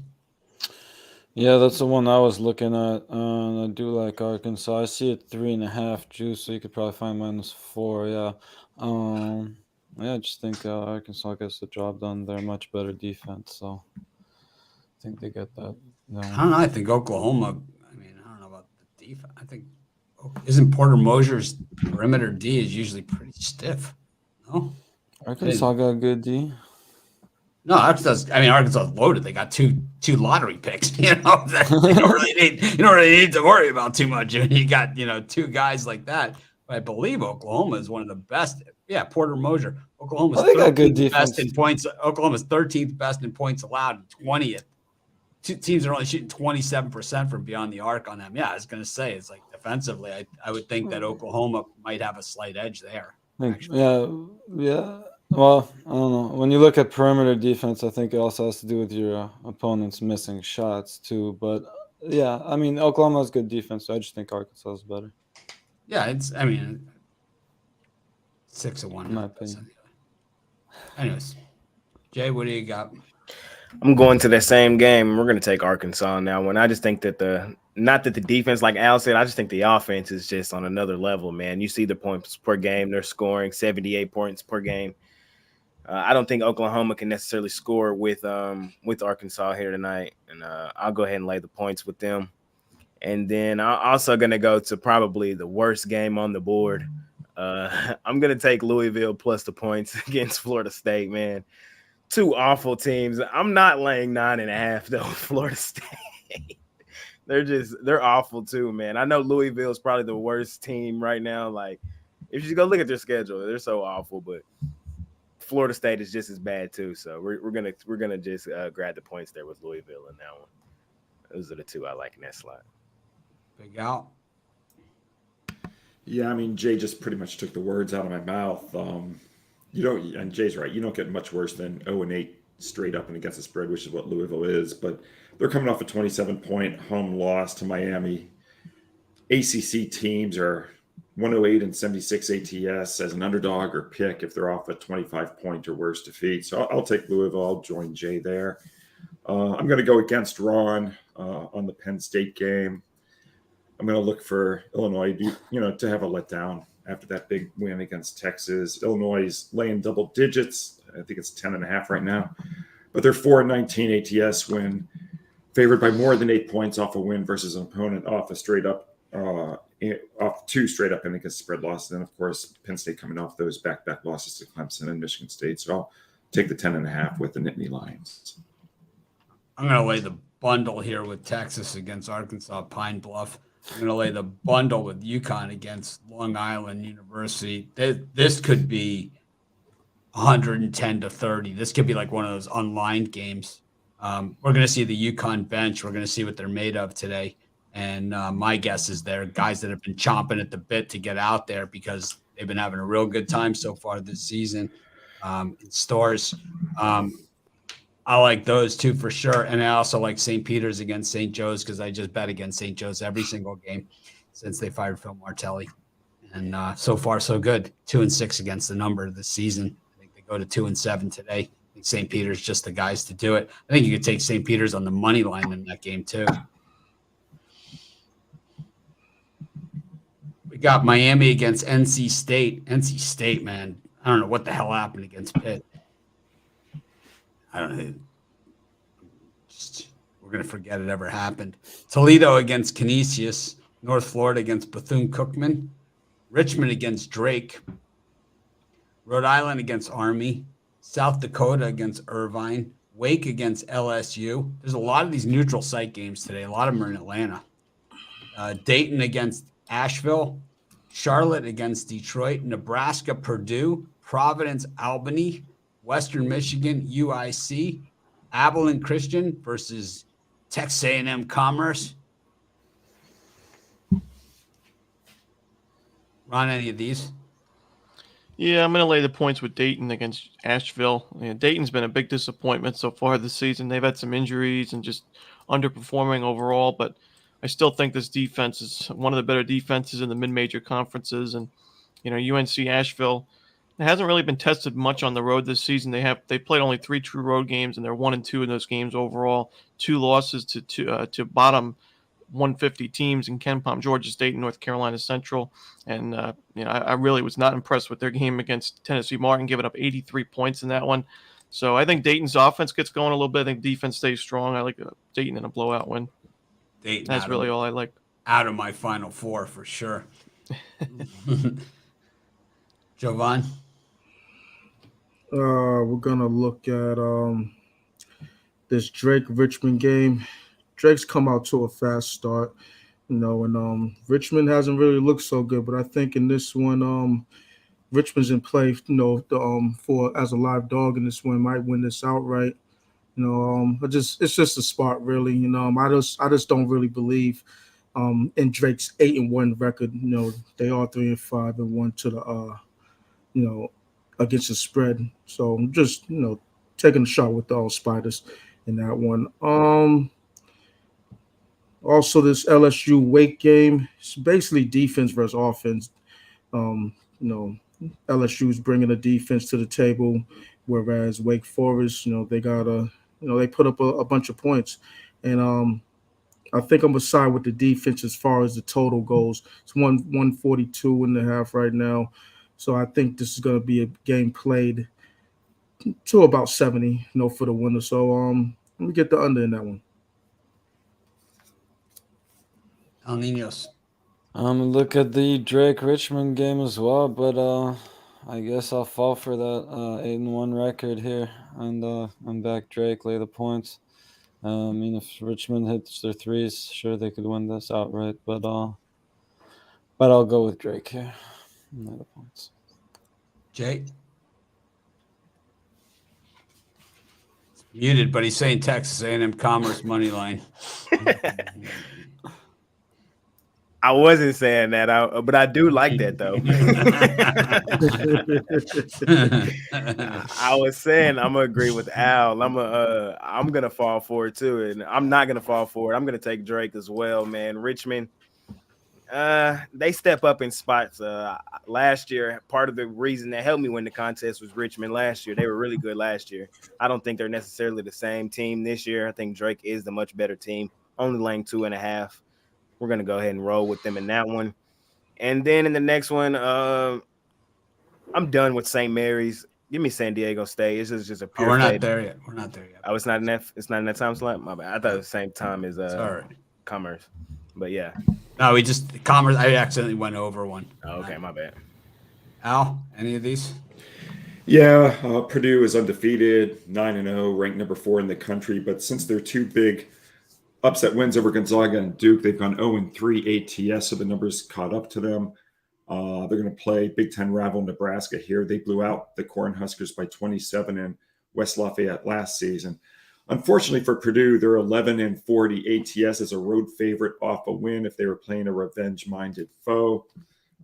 Yeah, that's the one I was looking at. I do like Arkansas. I see it 3.5 juice, so you could probably find -4. Yeah, I just think Arkansas gets the job done. They're much better defense, so I think they get that. I don't know. I think Oklahoma. I don't know about the defense. I think isn't Porter Mosier's perimeter D is usually pretty stiff. No, Arkansas got a good D. No, Arkansas is loaded. They got two lottery picks. You don't really need to worry about too much. You got two guys like that. But I believe Oklahoma is one of the best. Yeah, Porter Mosier. Oklahoma's 13th best in points. Oklahoma's 13th best in points allowed, and 20th. Two teams are only shooting 27% from beyond the arc on them. Yeah, I was going to say it's like defensively. I would think that Oklahoma might have a slight edge there. Yeah. Well, I don't know. When you look at perimeter defense, I think it also has to do with your opponents missing shots too. But yeah, Oklahoma has good defense, so I just think Arkansas is better. Yeah, 6-1 in my opinion. Anyways, Jay, what do you got? I'm going to the same game. We're going to take Arkansas on that one. I just think that not that the defense, like Al said, I just think the offense is just on another level, man. You see the points per game. They're scoring 78 points per game. I don't think Oklahoma can necessarily score with Arkansas here tonight. And I'll go ahead and lay the points with them. And then I'm also going to go to probably the worst game on the board. I'm going to take Louisville plus the points against Florida State, man. Two awful teams. I'm not laying 9.5 though. Florida State, they're awful too, man. I know Louisville is probably the worst team right now. Like, if you go look at their schedule, they're so awful. But Florida State is just as bad too. So we're gonna just grab the points there with Louisville in that one. Those are the two I like in that slot. Big out. Yeah, I mean, Jay just pretty much took the words out of my mouth. You don't, and Jay's right. You don't get much worse than 0-8 straight up and against the spread, which is what Louisville is. But they're coming off a 27-point home loss to Miami. ACC teams are 108 and 76 ATS as an underdog or pick if they're off a 25-point or worse defeat. So I'll take Louisville. I'll join Jay there. I'm going to go against Ron on the Penn State game. I'm going to look for Illinois, to have a letdown after that big win against Texas. Illinois is laying double digits. I think it's 10.5 right now. But they're 4-19 ATS win, favored by more than 8 points off a win versus an opponent off a straight up, off 2 straight up and against spread losses. And of course, Penn State coming off those back-to-back losses to Clemson and Michigan State. So I'll take the 10.5 with the Nittany Lions. I'm going to lay the bundle here with Texas against Arkansas Pine Bluff. I'm going to lay the bundle with UConn against Long Island University. This could be 110-30. This could be like one of those unlined games. We're going to see the UConn bench. We're going to see what they're made of today. And my guess is they're guys that have been chomping at the bit to get out there because they've been having a real good time so far this season in stores. I like those two for sure. And I also like St. Peter's against St. Joe's because I just bet against St. Joe's every single game since they fired Phil Martelli. And so far, so good. 2-6 against the number this season. I think they go to 2-7 today. I think St. Peter's just the guys to do it. I think you could take St. Peter's on the money line in that game too. We got Miami against NC State. NC State, man, I don't know what the hell happened against Pitt. I don't know. We're going to forget it ever happened. Toledo against Canisius. North Florida against Bethune-Cookman. Richmond against Drake. Rhode Island against Army. South Dakota against Irvine. Wake against LSU. There's a lot of these neutral site games today. A lot of them are in Atlanta. Dayton against Asheville. Charlotte against Detroit. Nebraska, Purdue. Providence, Albany. Western Michigan, UIC, Abilene Christian versus Texas A&M Commerce. Ron, any of these? Yeah, I'm going to lay the points with Dayton against Asheville. Dayton's been a big disappointment so far this season. They've had some injuries and just underperforming overall, but I still think this defense is one of the better defenses in the mid-major conferences. And, UNC Asheville, it hasn't really been tested much on the road this season. They played only 3 true road games, and they're 1-2 in those games overall. 2 losses to bottom 150 teams in KenPom, Georgia State, and North Carolina Central. And I really was not impressed with their game against Tennessee Martin, giving up 83 points in that one. So I think Dayton's offense gets going a little bit. I think defense stays strong. I like Dayton in a blowout win. Dayton. That's really all I like. Out of my Final Four for sure. Jovan? We're gonna look at this Drake Richmond game. Drake's come out to a fast start, and Richmond hasn't really looked so good. But I think in this one, Richmond's in play, for as a live dog in this one, might win this outright. It's just a spot really. I just don't really believe in Drake's 8-1 record. They are 3-5 and 1 to the against the spread. So I'm just, taking a shot with the Spiders in that one. Also this LSU Wake game, it's basically defense versus offense. LSU's bringing the defense to the table, whereas Wake Forest, they they put up a bunch of points. And I think I'm going to side with the defense as far as the total goes. It's 142.5 right now. So I think this is going to be a game played to about 70, for the winner. So let me get the under in that one. El Niños. Look at the Drake Richmond game as well, but I guess I'll fall for that 8-1 record here, and back Drake, lay the points. If Richmond hits their threes, sure they could win this outright, but I'll go with Drake here. Lay the points. Jay? Muted, but he's saying Texas A&M Commerce money line. I wasn't saying that, but I do like that though. I was saying I'm gonna agree with Al. I'm gonna fall for it too, and I'm not gonna fall for it. I'm gonna take Drake as well, man. Richmond, they step up in spots. Last year, part of the reason that helped me win the contest was Richmond last year. They were really good last year. I don't think they're necessarily the same team this year. I think Drake is the much better team. Only laying 2.5. We're going to go ahead and roll with them in that one. And then in the next one, I'm done with St. Mary's. Give me San Diego State. It's just a pure we're not fade. there yet. We're not there yet. Oh, it's not in that time slot? My bad. I thought it was the same time as Sorry. Commerce. But yeah. No, Commerce. I accidentally went over one. Oh, okay, my bad. Al, any of these? Yeah, Purdue is undefeated, 9-0, ranked number 4 in the country. But since they're two big upset wins over Gonzaga and Duke, they've gone 0-3 ATS, so the numbers caught up to them. They're going to play Big Ten rival Nebraska here. They blew out the Cornhuskers by 27 in West Lafayette last season. Unfortunately for Purdue, they're 11-40 ATS as a road favorite off a win if they were playing a revenge-minded foe.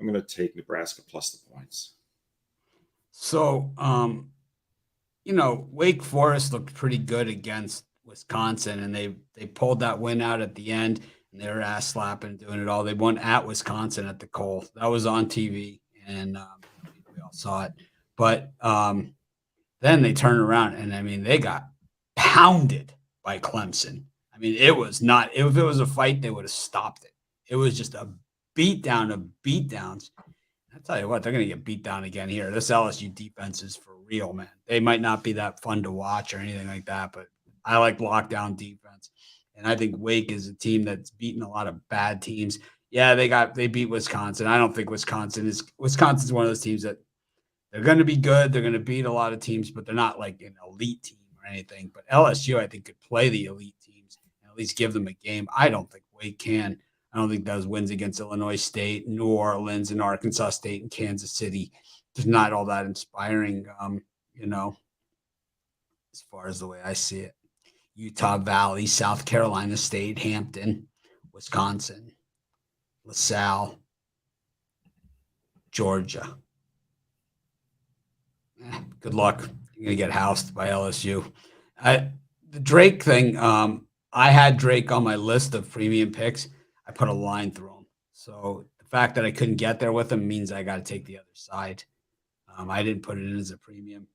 I'm going to take Nebraska plus the points. So, Wake Forest looked pretty good against Wisconsin, and they pulled that win out at the end, and they were ass slapping, doing it all. They won at Wisconsin at the Cole. That was on TV, and we all saw it. But then they turned around, and they got pounded by Clemson. It was not. If it was a fight, they would have stopped it. It was just a beatdown of beatdowns. I tell you what, they're going to get beat down again here. This LSU defense is for real, man. They might not be that fun to watch or anything like that, but I like lockdown defense. And I think Wake is a team that's beaten a lot of bad teams. Yeah, they beat Wisconsin. I don't think Wisconsin's one of those teams that they're going to be good. They're going to beat a lot of teams, but they're not like an elite team or anything. But LSU, I think, could play the elite teams and at least give them a game. I don't think Wake can. I don't think those wins against Illinois State, New Orleans, and Arkansas State and Kansas City just not all that inspiring, as far as the way I see it. Utah Valley, South Carolina State, Hampton, Wisconsin, LaSalle, Georgia. Good luck. You're going to get housed by LSU. The Drake thing, I had Drake on my list of premium picks. I put a line through him. So the fact that I couldn't get there with him means I got to take the other side. I didn't put it in as a premium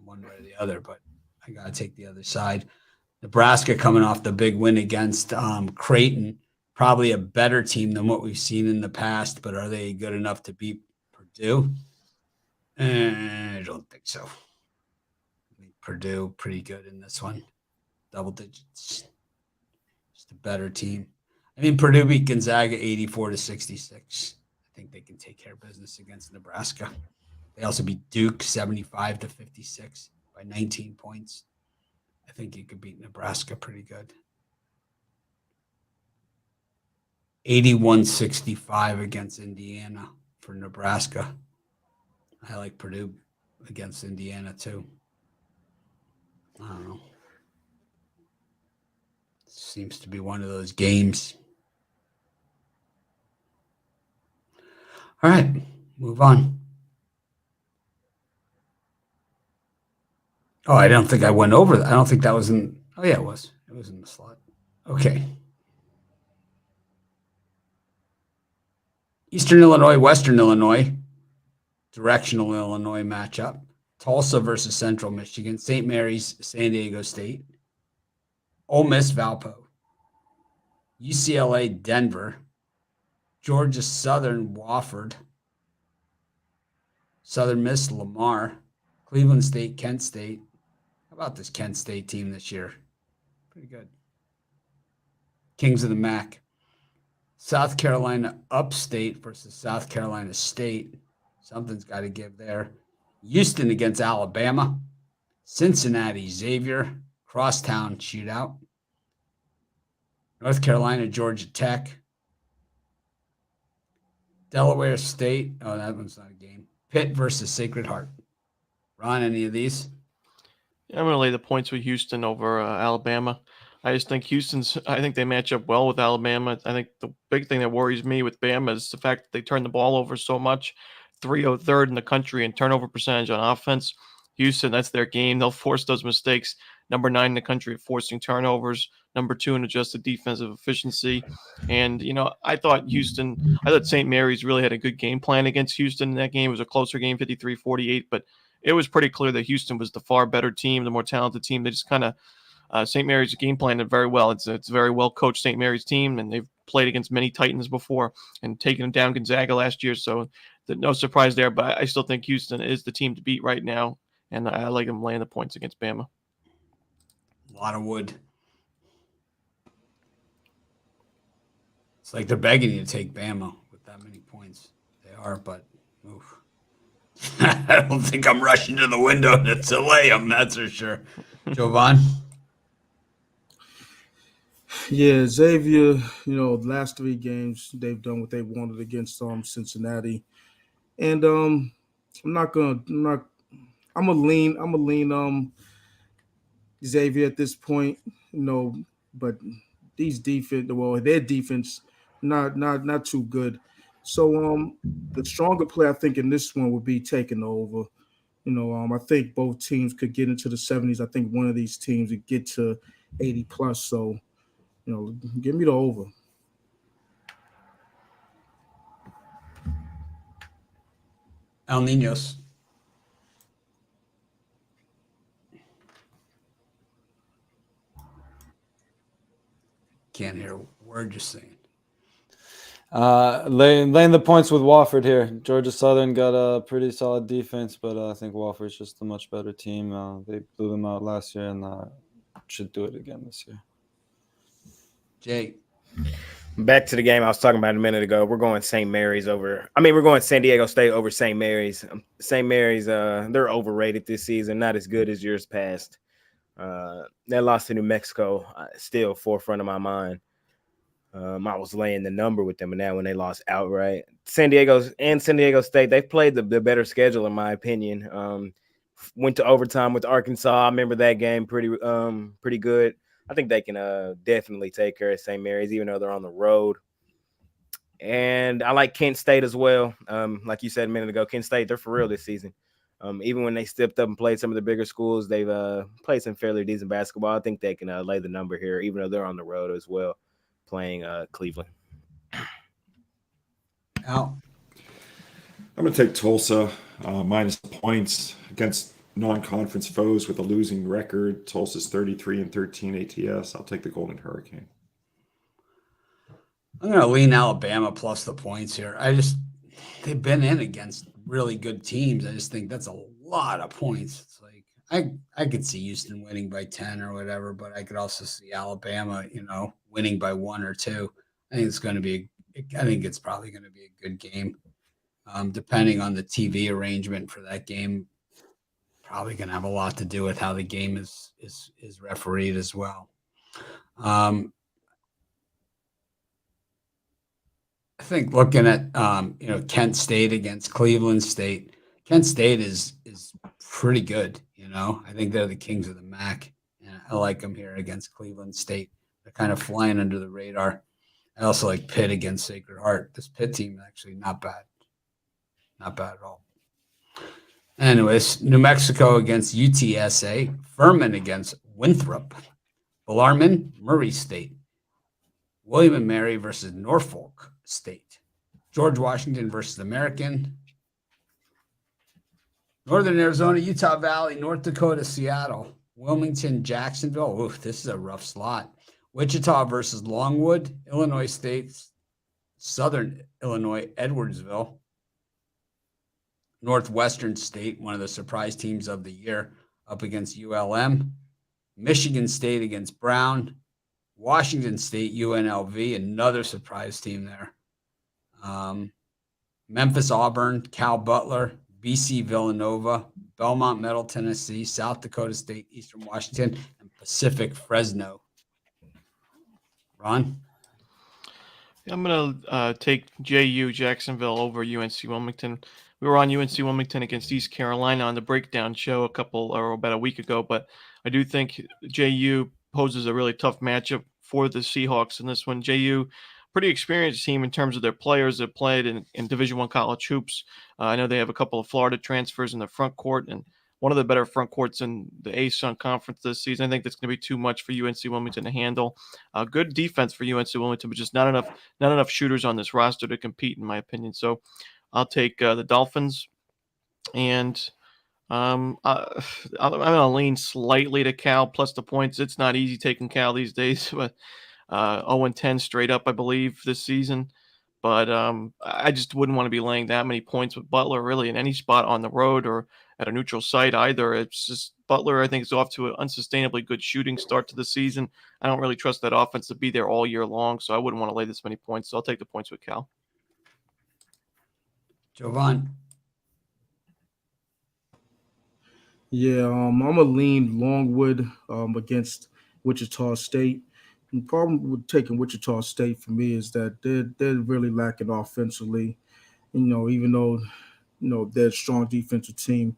one way or the other, but I got to take the other side. Nebraska coming off the big win against Creighton, probably a better team than what we've seen in the past, but are they good enough to beat Purdue? I don't think so. Purdue pretty good in this one. Double digits. Just a better team. Purdue beat Gonzaga 84-66. I think they can take care of business against Nebraska. They also beat Duke 75-56 by 19 points. I think you could beat Nebraska pretty good. 81-65 against Indiana for Nebraska. I like Purdue against Indiana too. I don't know. Seems to be one of those games. All right, move on. Oh, I don't think I went over that. I don't think that was in. Oh, yeah, it was. It was in the slot. Okay. Eastern Illinois, Western Illinois, directional Illinois matchup. Tulsa versus Central Michigan. St. Mary's, San Diego State. Ole Miss, Valpo. UCLA, Denver. Georgia Southern, Wofford. Southern Miss, Lamar. Cleveland State, Kent State. How about this Kent State team this year? Pretty good. Kings of the MAC. South Carolina Upstate versus South Carolina State. Something's got to give there. Houston against Alabama. Cincinnati, Xavier. Crosstown shootout. North Carolina, Georgia Tech. Delaware State. Oh, that one's not a game. Pitt versus Sacred Heart. Ron, any of these? I'm going to lay the points with Houston over Alabama. I just think I think they match up well with Alabama. I think the big thing that worries me with Bama is the fact that they turn the ball over so much, 303rd in the country in turnover percentage on offense. Houston, that's their game. They'll force those mistakes. Number 9 in the country at forcing turnovers. Number 2 in adjusted defensive efficiency. And, I thought St. Mary's really had a good game plan against Houston in that game. It was a closer game, 53-48, but it was pretty clear that Houston was the far better team, the more talented team. They just kind of St. Mary's game planned it very well. It's a very well coached St. Mary's team, and they've played against many Titans before and taken down Gonzaga last year. So no surprise there. But I still think Houston is the team to beat right now, and I like them laying the points against Bama. A lot of wood. It's like they're begging you to take Bama with that many points. They are, but oof. I don't think I'm rushing to the window to lay them, that's for sure. Jovan? Yeah, Xavier, the last 3 games they've done what they wanted against Cincinnati. And I'm gonna lean Xavier at this point, but their defense not too good. So the stronger play I think in this one would be taking over. I think both teams could get into the 70s. I think one of these teams would get to 80 plus. So, give me the over. El Niños. Can't hear a word you're saying. Laying the points with Wofford here. Georgia Southern got a pretty solid defense, but I think Wofford's just a much better team. They blew them out last year and should do it again this year. Jake. Back to the game I was talking about a minute ago. We're going St. Mary's we're going San Diego State over St. Mary's. St. Mary's, they're overrated this season, not as good as years past. That loss to New Mexico, still forefront of my mind. I was laying the number with them in that when they lost outright. San Diego State, they've played the better schedule, in my opinion. Went to overtime with Arkansas. I remember that game pretty good. I think they can definitely take care of St. Mary's, even though they're on the road. And I like Kent State as well. Like you said a minute ago, Kent State, they're for real this season. Even when they stepped up and played some of the bigger schools, they've played some fairly decent basketball. I think they can lay the number here, even though they're on the road as well, playing Cleveland. Al? I'm going to take Tulsa minus points against non-conference foes with a losing record. Tulsa's 33-13 ATS. I'll take the Golden Hurricane. I'm going to lean Alabama plus the points here. They've been in against really good teams. I just think that's a lot of points. It's like I could see Houston winning by 10 or whatever, but I could also see Alabama, winning by 1 or 2. I think it's probably going to be a good game. Depending on the TV arrangement for that game, probably going to have a lot to do with how the game is refereed as well. I think looking at Kent State against Cleveland State, Kent State is pretty good. I think they're the kings of the MAC, and I like them here against Cleveland State. They're kind of flying under the radar. I also like Pitt against Sacred Heart. This Pitt team actually not bad at all. Anyways, New Mexico against UTSA, Furman against Winthrop, Bellarmine, Murray State, William and Mary versus Norfolk State, George Washington versus American, Northern Arizona, Utah Valley, North Dakota, Seattle, Wilmington, Jacksonville. Ooh, this is a rough slot. Wichita versus Longwood, Illinois State, Southern Illinois, Edwardsville, Northwestern State, one of the surprise teams of the year, up against ULM, Michigan State against Brown, Washington State, UNLV, another surprise team there. Memphis, Auburn, Cal Butler, BC Villanova, Belmont, Middle Tennessee, South Dakota State, Eastern Washington, and Pacific Fresno. Ron? I'm going to take JU Jacksonville over UNC Wilmington. we were on UNC Wilmington against East Carolina on the breakdown show about a week ago, but I do think JU poses a really tough matchup for the Seahawks in this one. JU, pretty experienced team in terms of their players that played in Division I college hoops. I know they have a couple of Florida transfers in the front court and one of the better front courts in the ASUN conference this season. I think that's going to be too much for UNC Wilmington to handle. Good defense for UNC Wilmington, but just not enough shooters on this roster to compete, in my opinion. So I'll take the Dolphins, and I'm going to lean slightly to Cal plus the points. It's not easy taking Cal these days, but 0-10 straight up, I believe, this season. But I just wouldn't want to be laying that many points with Butler really in any spot on the road or at a neutral site either. It's just Butler, I think, is off to an unsustainably good shooting start to the season. I don't really trust that offense to be there all year long, so I wouldn't want to lay this many points. So I'll take the points with Cal. Jovan. Yeah, I'm gonna lean Longwood against Wichita State. The problem with taking Wichita State for me is that they're really lacking offensively. Even though they're a strong defensive team.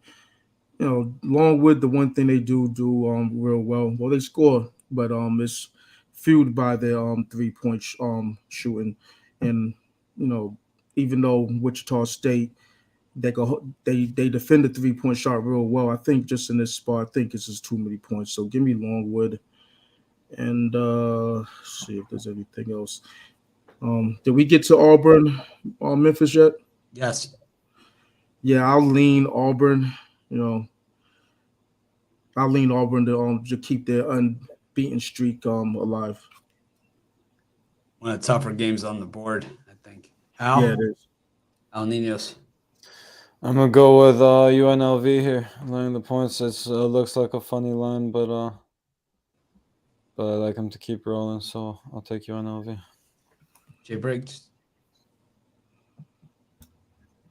Longwood, the one thing they do real well. Well, they score, but it's fueled by their 3-point shooting, and even though Wichita State they defend the 3-point shot real well. I think just in this spot, I think it's just too many points. So give me Longwood, and see if there's anything else. Did we get to Auburn, Memphis yet? Yes. Yeah, I'll lean Auburn. I'll lean Auburn to keep their unbeaten streak alive. One of the tougher games on the board, I think. Al? Yeah, it is. Al Ninos. I'm gonna go with UNLV here. Laying the points. It looks like a funny line, but I like him to keep rolling, so I'll take UNLV. Jay Briggs.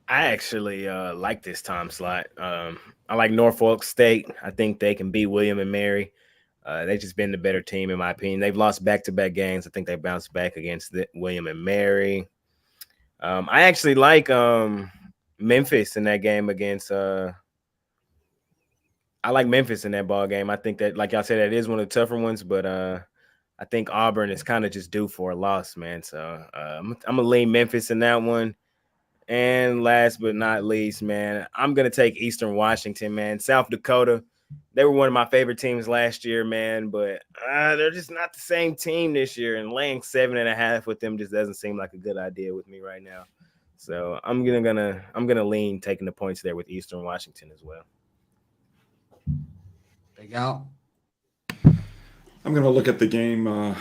I actually like this time slot. I like Norfolk State. I think they can beat William and Mary. They've just been the better team, in my opinion. They've lost back-to-back games. I think they bounced back against William and Mary. I actually like Memphis in that game against I like Memphis in that ball game. I think that, like y'all said, that is one of the tougher ones, but I think Auburn is kind of just due for a loss, man. So I'm going to lean Memphis in that one. And last but not least, man, I'm going to take Eastern Washington, man. South Dakota, they were one of my favorite teams last year, man, but they're just not the same team this year, and laying 7.5 with them just doesn't seem like a good idea with me right now. So I'm gonna lean taking the points there with Eastern Washington as well. Big Al. I'm going to look at the game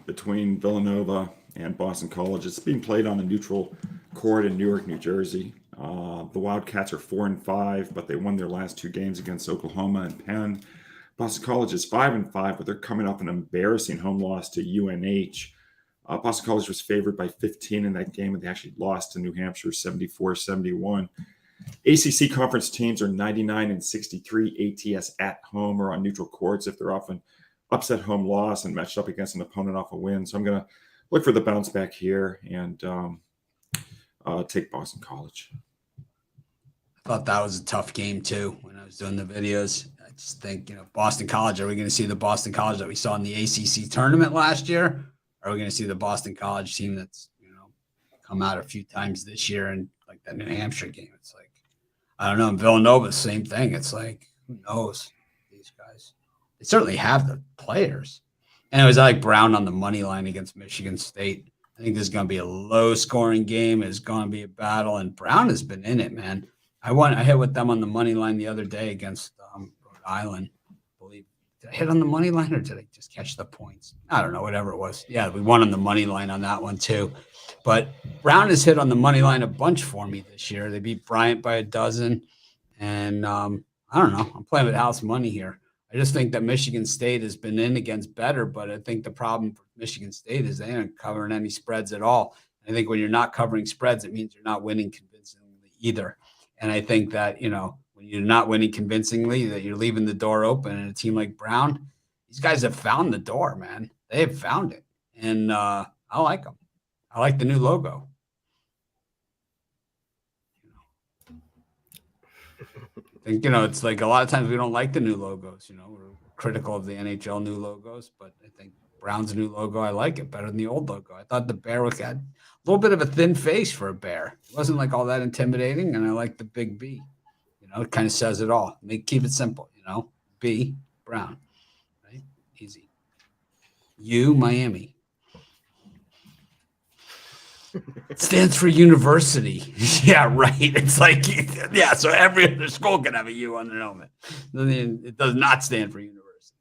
between Villanova and Boston College. It's being played on a neutral court in Newark, New Jersey. The Wildcats are 4-5, but they won their last 2 games against Oklahoma and Penn. Boston College is 5-5, but they're coming off an embarrassing home loss to UNH. Boston College was favored by 15 in that game, and they actually lost to New Hampshire 74-71. ACC conference teams are 99-63 ATS at home or on neutral courts if they're off an upset home loss and matched up against an opponent off a win. So I'm going to look for the bounce back here and take Boston College. I thought that was a tough game too when I was doing the videos. I just think, Boston College, are we going to see the Boston College that we saw in the ACC tournament last year? Or are we going to see the Boston College team that's, come out a few times this year and like that New Hampshire game? It's like, I don't know. In Villanova, same thing. It's like, who knows these guys? They certainly have the players. Anyways, I like Brown on the money line against Michigan State. I think this is going to be a low-scoring game. It's going to be a battle, and Brown has been in it, man. I hit with them on the money line the other day against Rhode Island. I believe. Did I hit on the money line, or did I just catch the points? I don't know, whatever it was. Yeah, we won on the money line on that one too. But Brown has hit on the money line a bunch for me this year. They beat Bryant by 12, and I don't know. I'm playing with house money here. I just think that Michigan State has been in against better, but I think the problem for Michigan State is they aren't covering any spreads at all. I think when you're not covering spreads, it means you're not winning convincingly either. And I think that, when you're not winning convincingly, that you're leaving the door open. And a team like Brown, these guys have found the door, man. They have found it. And I like them. I like the new logo. think, it's like a lot of times we don't like the new logos. We're critical of the NHL new logos, but I think Brown's new logo, I like it better than the old logo. I thought the bear had a little bit of a thin face for a bear. It wasn't like all that intimidating, and I like the big B. It kind of says it all. Keep it simple, B, Brown, right? Easy. U, Miami. It stands for university. Yeah, right. It's like, yeah, so every other school can have a U on their helmet. It does not stand for university.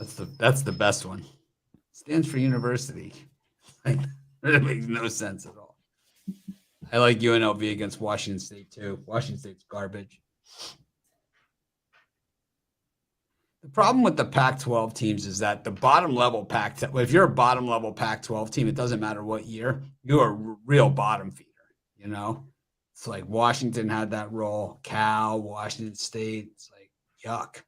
It's like, that's the best one. It stands for university. Like, it makes no sense at all. I like UNLV against Washington State too. Washington State's garbage. The problem with the Pac-12 teams is that the bottom level Pac-12, if you're a bottom level Pac-12 team, it doesn't matter what year, you're a real bottom feeder, It's like Washington had that role, Cal, Washington State. It's like, yuck.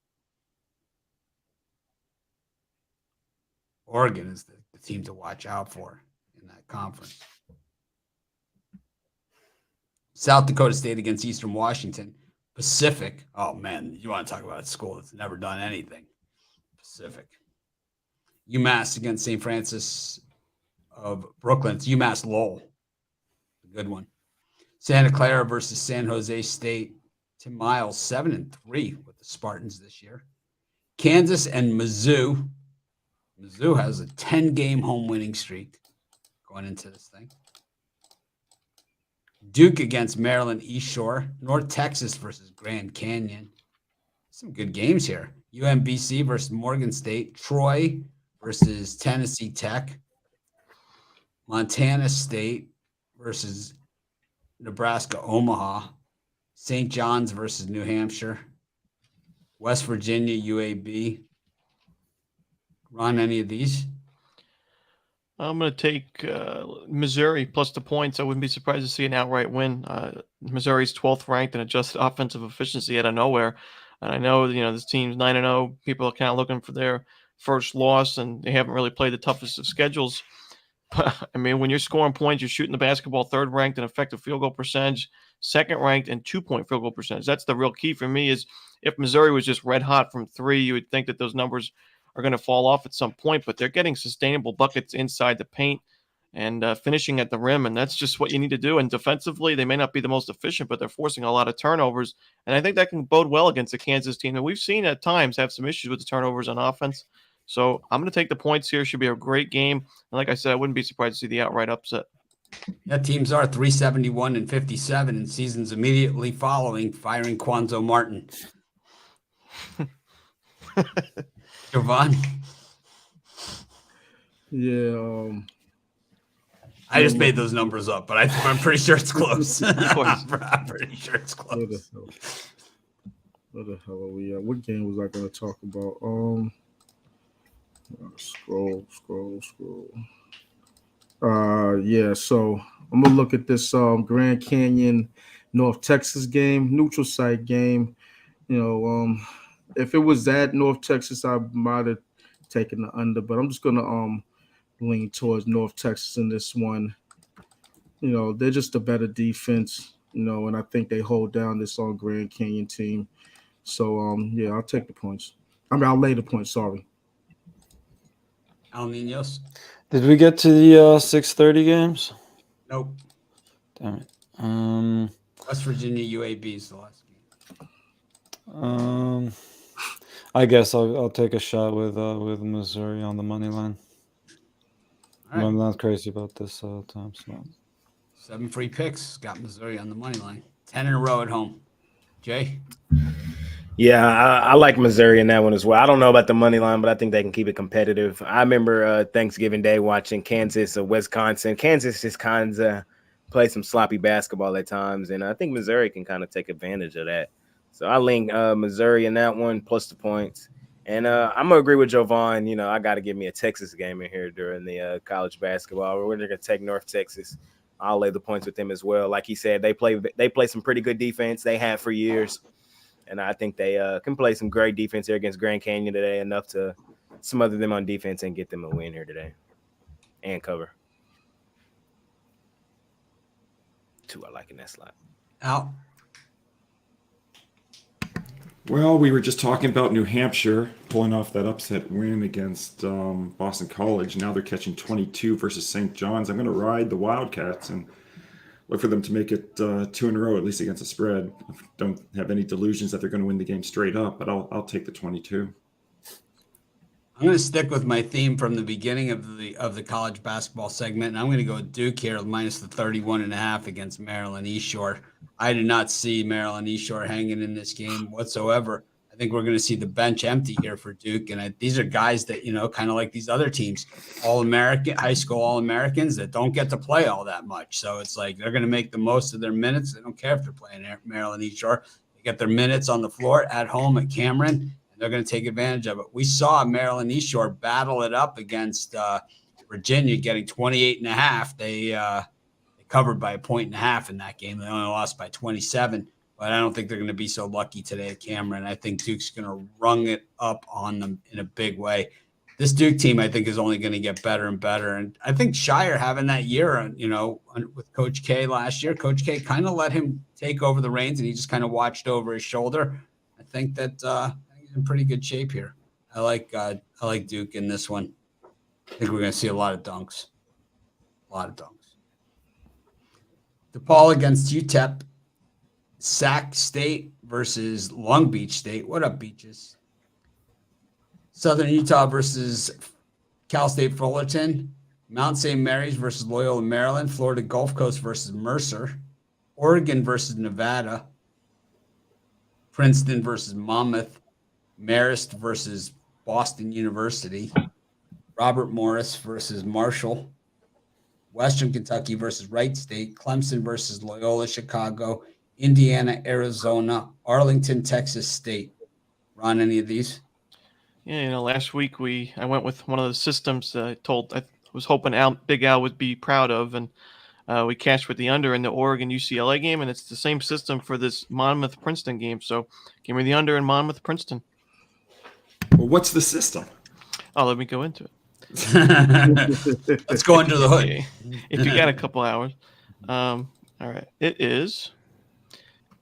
Oregon is the team to watch out for in that conference. South Dakota State against Eastern Washington. Pacific. Oh, man, you want to talk about a school that's never done anything. Pacific. UMass against St. Francis of Brooklyn. It's UMass Lowell. A good one. Santa Clara versus San Jose State. Tim Miles, 7-3 with the Spartans this year. Kansas and Mizzou. Mizzou has a 10-game home winning streak going into this thing. Duke against Maryland East Shore. North Texas versus Grand Canyon. Some good games here. UMBC versus Morgan State. Troy versus Tennessee Tech. Montana State versus Nebraska Omaha. St. John's versus New Hampshire. West Virginia UAB. Run any of these? I'm going to take Missouri plus the points. I wouldn't be surprised to see an outright win. Missouri's 12th ranked in adjusted offensive efficiency out of nowhere. And I know, this team's 9-0. People are kind of looking for their first loss, and they haven't really played the toughest of schedules. But, I mean, when you're scoring points, you're shooting the basketball third ranked in effective field goal percentage, second ranked in 2-point field goal percentage. That's the real key for me is if Missouri was just red hot from three, you would think that those numbers are going to fall off at some point, but they're getting sustainable buckets inside the paint and finishing at the rim, and that's just what you need to do. And defensively, they may not be the most efficient, but they're forcing a lot of turnovers, and I think that can bode well against the Kansas team. And we've seen at times have some issues with the turnovers on offense. So I'm going to take the points here. Should be a great game. And like I said, I wouldn't be surprised to see the outright upset. Yeah, teams are 371 and 57 in seasons immediately following firing Quanzo Martin. Jovan? Yeah. I just made those numbers up, but I'm pretty sure it's close. I'm pretty sure it's close. Where the hell are we at? What game was I going to talk about? Scroll. Yeah, so I'm going to look at this Grand Canyon, North Texas game, neutral site game. If it was at North Texas, I might have taken the under, but I'm just going to lean towards North Texas in this one. They're just a better defense, and I think they hold down this Grand Canyon team. So, yeah, I'll take the points. I'll lay the points, sorry. Al Ninos? Did we get to the 6:30 games? Nope. Damn it. West Virginia UAB is the last game. I guess I'll take a shot with Missouri on the money line. All right. I'm not crazy about this time slot. 7 free picks. Got Missouri on the money line. 10 in a row at home. Jay? Yeah, I like Missouri in that one as well. I don't know about the money line, but I think they can keep it competitive. I remember Thanksgiving Day watching Kansas or Wisconsin. Kansas just kind of play some sloppy basketball at times, and I think Missouri can kind of take advantage of that. So I link Missouri in that one plus the points. And I'm going to agree with Jovan. I got to give me a Texas game in here during the college basketball. We're going to take North Texas. I'll lay the points with them as well. Like he said, they play some pretty good defense. They have for years. And I think they can play some great defense here against Grand Canyon today, enough to smother them on defense and get them a win here today and cover. two I like in that slot. Al? Well, we were just talking about New Hampshire pulling off that upset win against Boston College. Now they're catching 22 versus St. John's. I'm going to ride the Wildcats and look for them to make it 2 in a row, at least against the spread. I don't have any delusions that they're going to win the game straight up, but I'll take the 22. I'm going to stick with my theme from the beginning of the college basketball segment, and I'm going to go with Duke here minus the 31.5 against Maryland East Shore. I do not see Maryland East Shore hanging in this game whatsoever. I think we're going to see the bench empty here for Duke, and these are guys that, kind of like these other teams, All-American, high school All-Americans that don't get to play all that much. So it's like they're going to make the most of their minutes. They don't care if they're playing Maryland East Shore. They get their minutes on the floor at home at Cameron. They're going to take advantage of it. We saw Maryland East Shore battle it up against Virginia, getting 28.5. They covered by 1.5 in that game. They only lost by 27, but I don't think they're going to be so lucky today at Cameron. I think Duke's going to rung it up on them in a big way. This Duke team, I think, is only going to get better and better. And I think Shire having that year, with Coach K last year, Coach K kind of let him take over the reins, and he just kind of watched over his shoulder. I think that in pretty good shape here. I like Duke in this one. I think we're going to see a lot of dunks. DePaul against UTEP. Sac State versus Long Beach State. What up, Beaches? Southern Utah versus Cal State Fullerton. Mount St. Mary's versus Loyola Maryland. Florida Gulf Coast versus Mercer. Oregon versus Nevada. Princeton versus Monmouth. Marist versus Boston University, Robert Morris versus Marshall, Western Kentucky versus Wright State, Clemson versus Loyola Chicago, Indiana, Arizona, Arlington, Texas State. Ron, any of these? Yeah, last week I went with one of the systems I was hoping Big Al would be proud of, and we cashed with the under in the Oregon UCLA game, and it's the same system for this Monmouth Princeton game. So give me the under in Monmouth Princeton. Well, what's the system? Oh, let me go into it. Let's go under the hood. If you got a couple hours. All right. It is.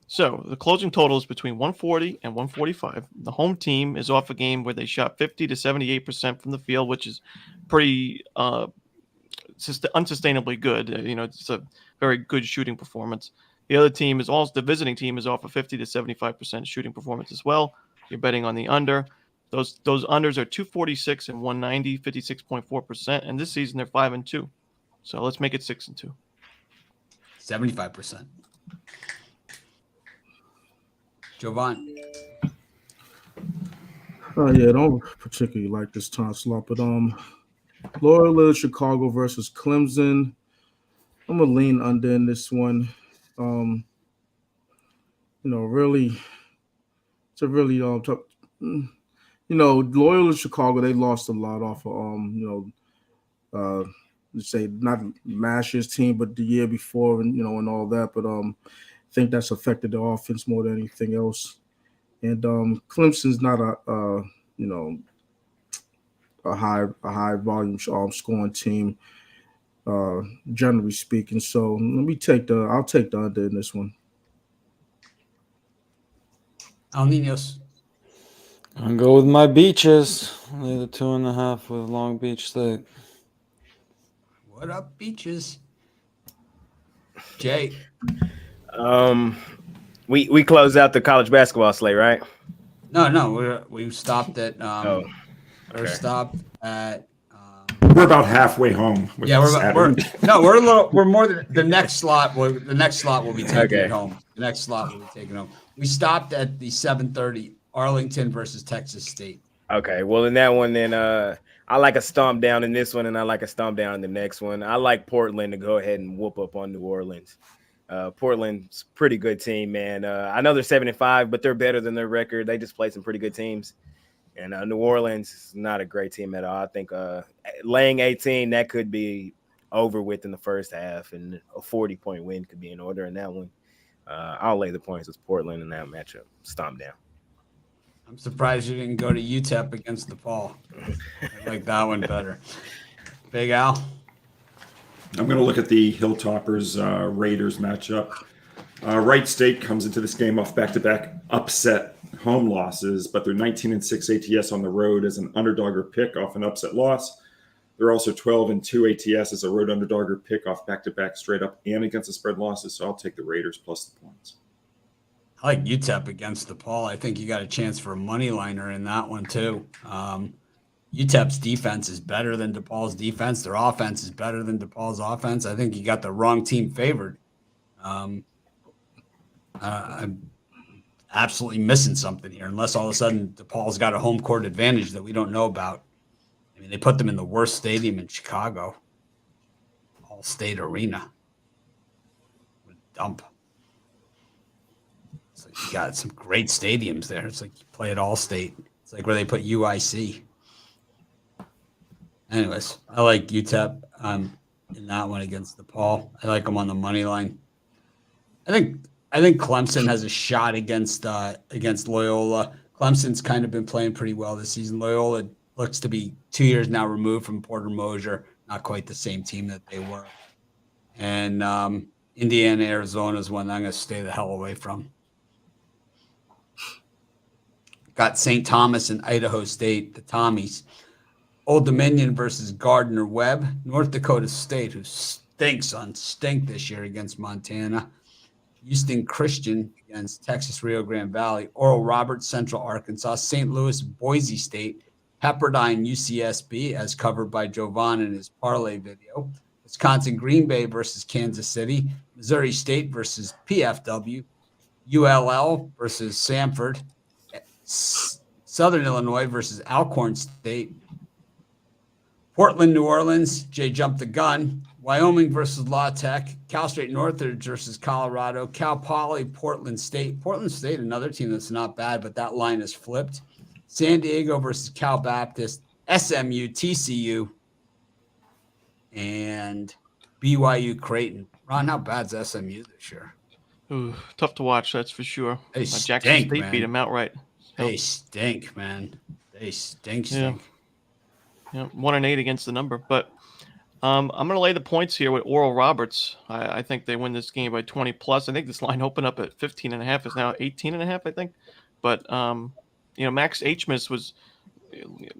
So the closing total is between 140 and 145. The home team is off a game where they shot 50 to 78% from the field, which is pretty unsustainably good. It's a very good shooting performance. The other team the visiting team is off a 50 to 75% shooting performance as well. You're betting on the under. Those unders are 246 and 190, 56.4%. And this season they're 5-2. So let's make it 6-2. 75%. Jovan. Yeah, I don't particularly like this time slot, but Loyola Chicago versus Clemson. I'm gonna lean under in this one. Really, it's a really tough. Loyola Chicago, they lost a lot off of let's say not last year's team, but the year before, and and all that. But I think that's affected the offense more than anything else. And Clemson's not a high volume scoring team, generally speaking. So I'll take the under in this one. Al Niños. I'll go with my Beaches. Lay the 2.5 with Long Beach State. What up, Beaches? Jay. We closed out the college basketball slate, right? No, we stopped at Okay. We're stopped at We're about halfway home. With we're more than the next slot. The next slot will be taking it home. The next slot will be taken home. We stopped at the 7:30 Arlington versus Texas State. Okay, well in that one, then I like a stomp down in this one, and I like a stomp down in the next one. I like Portland to go ahead and whoop up on New Orleans. Portland's a pretty good team, man. I know they're 7-5, but they're better than their record. They just play some pretty good teams. And New Orleans is not a great team at all. I think laying 18, that could be over with in the first half, and a 40-point win could be in order in that one. I'll lay the points with Portland in that matchup. Stomp down. I'm surprised you didn't go to UTEP against DePaul. I like that one better. Big Al. I'm going to look at the Hilltoppers Raiders matchup. Wright State comes into this game off back-to-back upset home losses, but they're 19-6 ATS on the road as an underdog or pick off an upset loss. They're also 12-2 ATS as a road underdog or pick off back-to-back straight up and against the spread losses. So I'll take the Raiders plus the points. I like UTEP against DePaul. I think you got a chance for a money liner in that one too. UTEP's defense is better than DePaul's defense. Their offense is better than DePaul's offense. I think you got the wrong team favored. I'm absolutely missing something here, unless all of a sudden DePaul's got a home court advantage that we don't know about. I mean, they put them in the worst stadium in Chicago, All-State Arena. Dump. It's like you got some great stadiums there. It's like you play at All-State. It's like where they put UIC. Anyways, I like UTEP in that one against DePaul. I like them on the money line. I think Clemson has a shot against Loyola. Clemson's kind of been playing pretty well this season. Loyola looks to be 2 years now removed from Porter Moser, not quite the same team that they were. And Indiana, Arizona is one I'm going to stay the hell away from. Got St. Thomas and Idaho State, the Tommies. Old Dominion versus Gardner Webb. North Dakota State, who stinks on stink this year against Montana. Houston Christian against Texas Rio Grande Valley. Oral Roberts, Central Arkansas. St. Louis, Boise State. Pepperdine, UCSB, as covered by Jovan in his parlay video. Wisconsin Green Bay versus Kansas City. Missouri State versus PFW. ULL versus Samford. Southern Illinois versus Alcorn State. Portland, New Orleans, Jay jumped the gun. Wyoming versus La Tech. Cal State Northridge versus Colorado. Cal Poly, Portland State. Portland State, another team that's not bad, but that line is flipped. San Diego versus Cal Baptist. SMU, TCU, and BYU Creighton. Ron, how bad's SMU this year? Ooh, tough to watch, that's for sure. They Jackson stink, State man. beat them outright. They stink, man. They stink. Yeah, 1-8 against the number. But I'm going to lay the points here with Oral Roberts. I think they win this game by 20 plus. I think this line opened up at 15.5. It's now 18.5, I think. But Max Hmas was.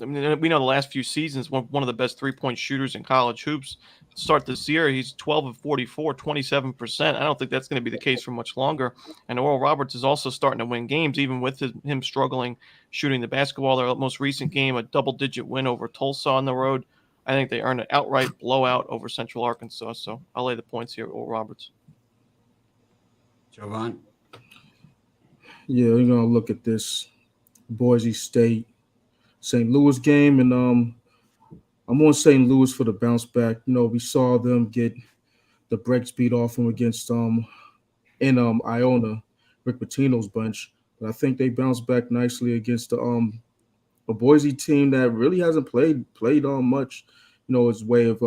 I mean, we know the last few seasons one of the best 3-point shooters in college hoops. To start this year, he's 12 of 44, 27%. I don't think that's going to be the case for much longer. And Oral Roberts is also starting to win games, even with him struggling shooting the basketball. Their most recent game, a double-digit win over Tulsa on the road. I think they earned an outright blowout over Central Arkansas. So I'll lay the points here, Oral Roberts. Jovan? Yeah, we're going to look at this Boise State St. Louis game, and I'm on St. Louis for the bounce back. We saw them get the brakes beat off them against in Iona, Rick Pitino's bunch, but I think they bounced back nicely against a Boise team that really hasn't played much, its way of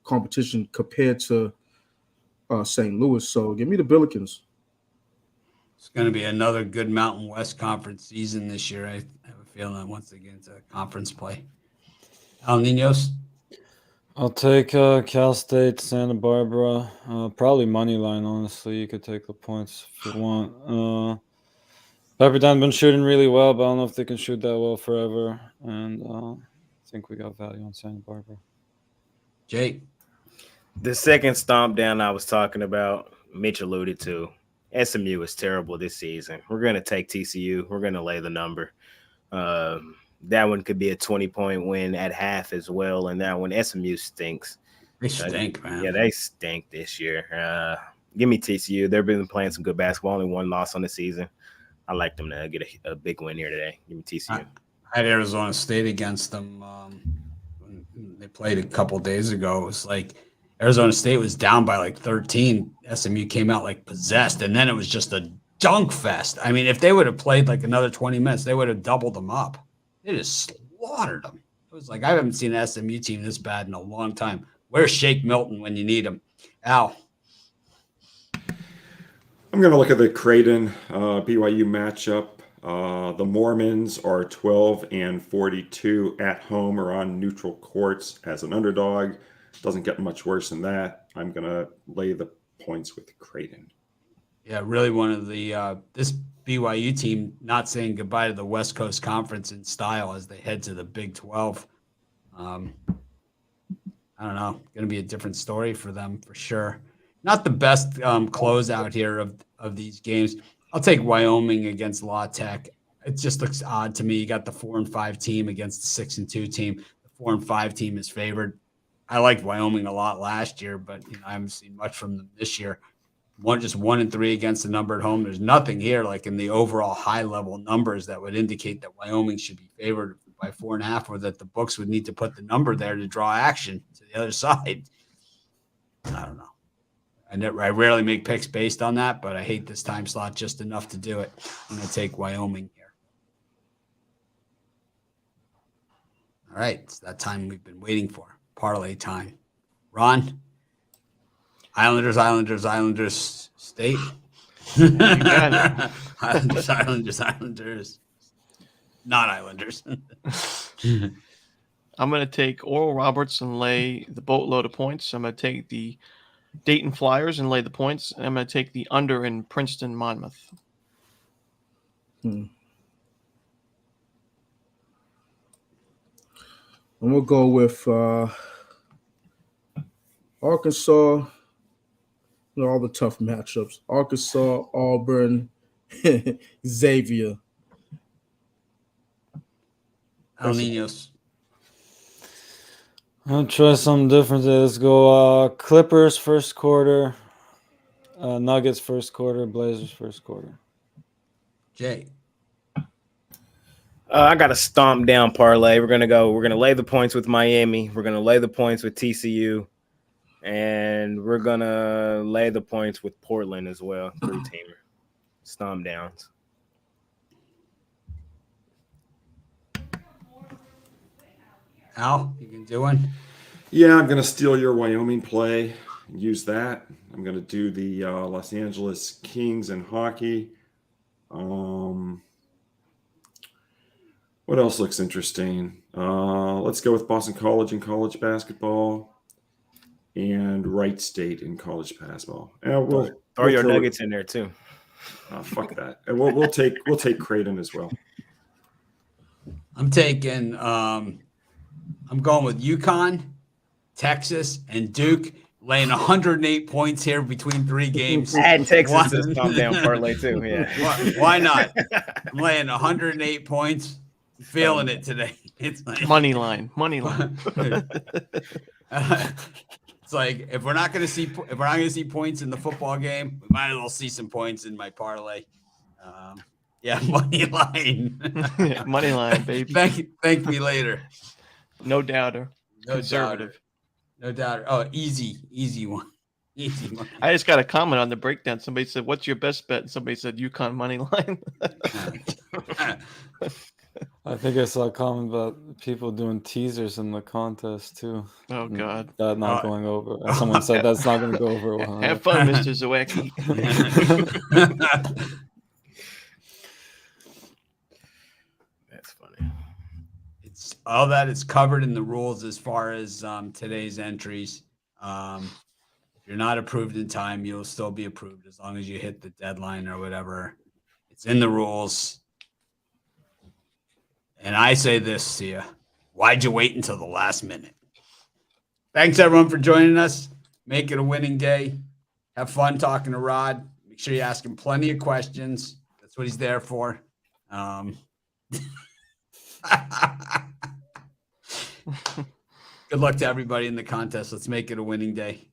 competition compared to St. Louis. So give me the Billikens. It's going to be another good Mountain West Conference season this year. I have a feeling that once again it's a conference play. Al Ninos? I'll take Cal State, Santa Barbara. Probably money line, honestly. You could take the points if you want. Pepperdine been shooting really well, but I don't know if they can shoot that well forever. And I think we got value on Santa Barbara. Jake? The second stomp down I was talking about, Mitch alluded to. SMU is terrible this season. We're going to take TCU. We're going to lay the number. That one could be a 20-point win at half as well. And that one, SMU stinks. They stink, man. Yeah, they stink this year. Give me TCU. They've been playing some good basketball. Only one loss on the season. I like them to get a big win here today. Give me TCU. I had Arizona State against them when they played a couple days ago. It was like Arizona State was down by like 13. SMU came out like possessed, and then it was just a dunk fest. I mean, if they would have played like another 20 minutes, they would have doubled them up. They just slaughtered them. It was like I haven't seen an SMU team this bad in a long time. Where's Shake Milton when you need him? Al? I'm going to look at the Creighton BYU matchup. The Mormons are 12-42 at home or on neutral courts as an underdog. doesn't get much worse than that. I'm going to lay the points with Creighton. Yeah, really one of the this BYU team not saying goodbye to the West Coast Conference in style as they head to the Big 12. I don't know. Going to be a different story for them for sure. Not the best closeout here of these games. I'll take Wyoming against La Tech. It just looks odd to me. You got the 4-5 team against the 6-2 team. The 4-5 team is favored. I liked Wyoming a lot last year, but I haven't seen much from them this year. 1-3 against the number at home. There's nothing here like in the overall high level numbers that would indicate that Wyoming should be favored by 4.5, or that the books would need to put the number there to draw action to the other side. I don't know. I rarely make picks based on that, but I hate this time slot just enough to do it. I'm going to take Wyoming here. All right, it's that time we've been waiting for. Parlay time. Ron? Islanders, State. Islanders. Not Islanders. I'm going to take Oral Roberts and lay the boatload of points. I'm going to take the Dayton Flyers and lay the points. And I'm going to take the under in Princeton Monmouth. I'm going to go with Arkansas. All the tough matchups. Arkansas, Auburn, Xavier. El Niños. I'll try something different. Let's go Clippers first quarter, Nuggets first quarter, Blazers first quarter. Jay. I got a stomp down parlay. We're gonna lay the points with Miami. We're gonna lay the points with TCU, and we're gonna lay the points with Portland as well. 3-teamer. Stomp downs. Al, you can do one? Yeah, I'm going to steal your Wyoming play and use that. I'm going to do the Los Angeles Kings in hockey. What else looks interesting? Let's go with Boston College in college basketball and Wright State in college basketball. And we'll throw your Nuggets in there too. Fuck that. And we'll take Creighton as well. I'm taking I'm going with UConn, Texas, and Duke, laying 108 points here between 3 games. Add Texas to stomp down parlay too. Yeah. Why not? I'm laying 108 points. I'm feeling it today. It's like Money line. It's like if we're not going to see points in the football game, we might as well see some points in my parlay. Yeah, money line. Money line, baby. Thank me later. No doubter. No Conservative. No doubt. Oh, easy one. Easy one. I just got a comment on the breakdown. Somebody said, "What's your best bet?" And somebody said, "UConn money line." I think I saw a comment about people doing teasers in the contest too. Oh God, that not going over. Someone said that's not going to go over well. Have fun, Mr. Zawacki. That's funny. It's all that is covered in the rules as far as today's entries. If you're not approved in time, you'll still be approved as long as you hit the deadline or whatever. It's in the rules. And I say this to you. Why'd you wait until the last minute? Thanks, everyone, for joining us. Make it a winning day. Have fun talking to Rod. Make sure you ask him plenty of questions. That's what he's there for. Good luck to everybody in the contest. Let's make it a winning day.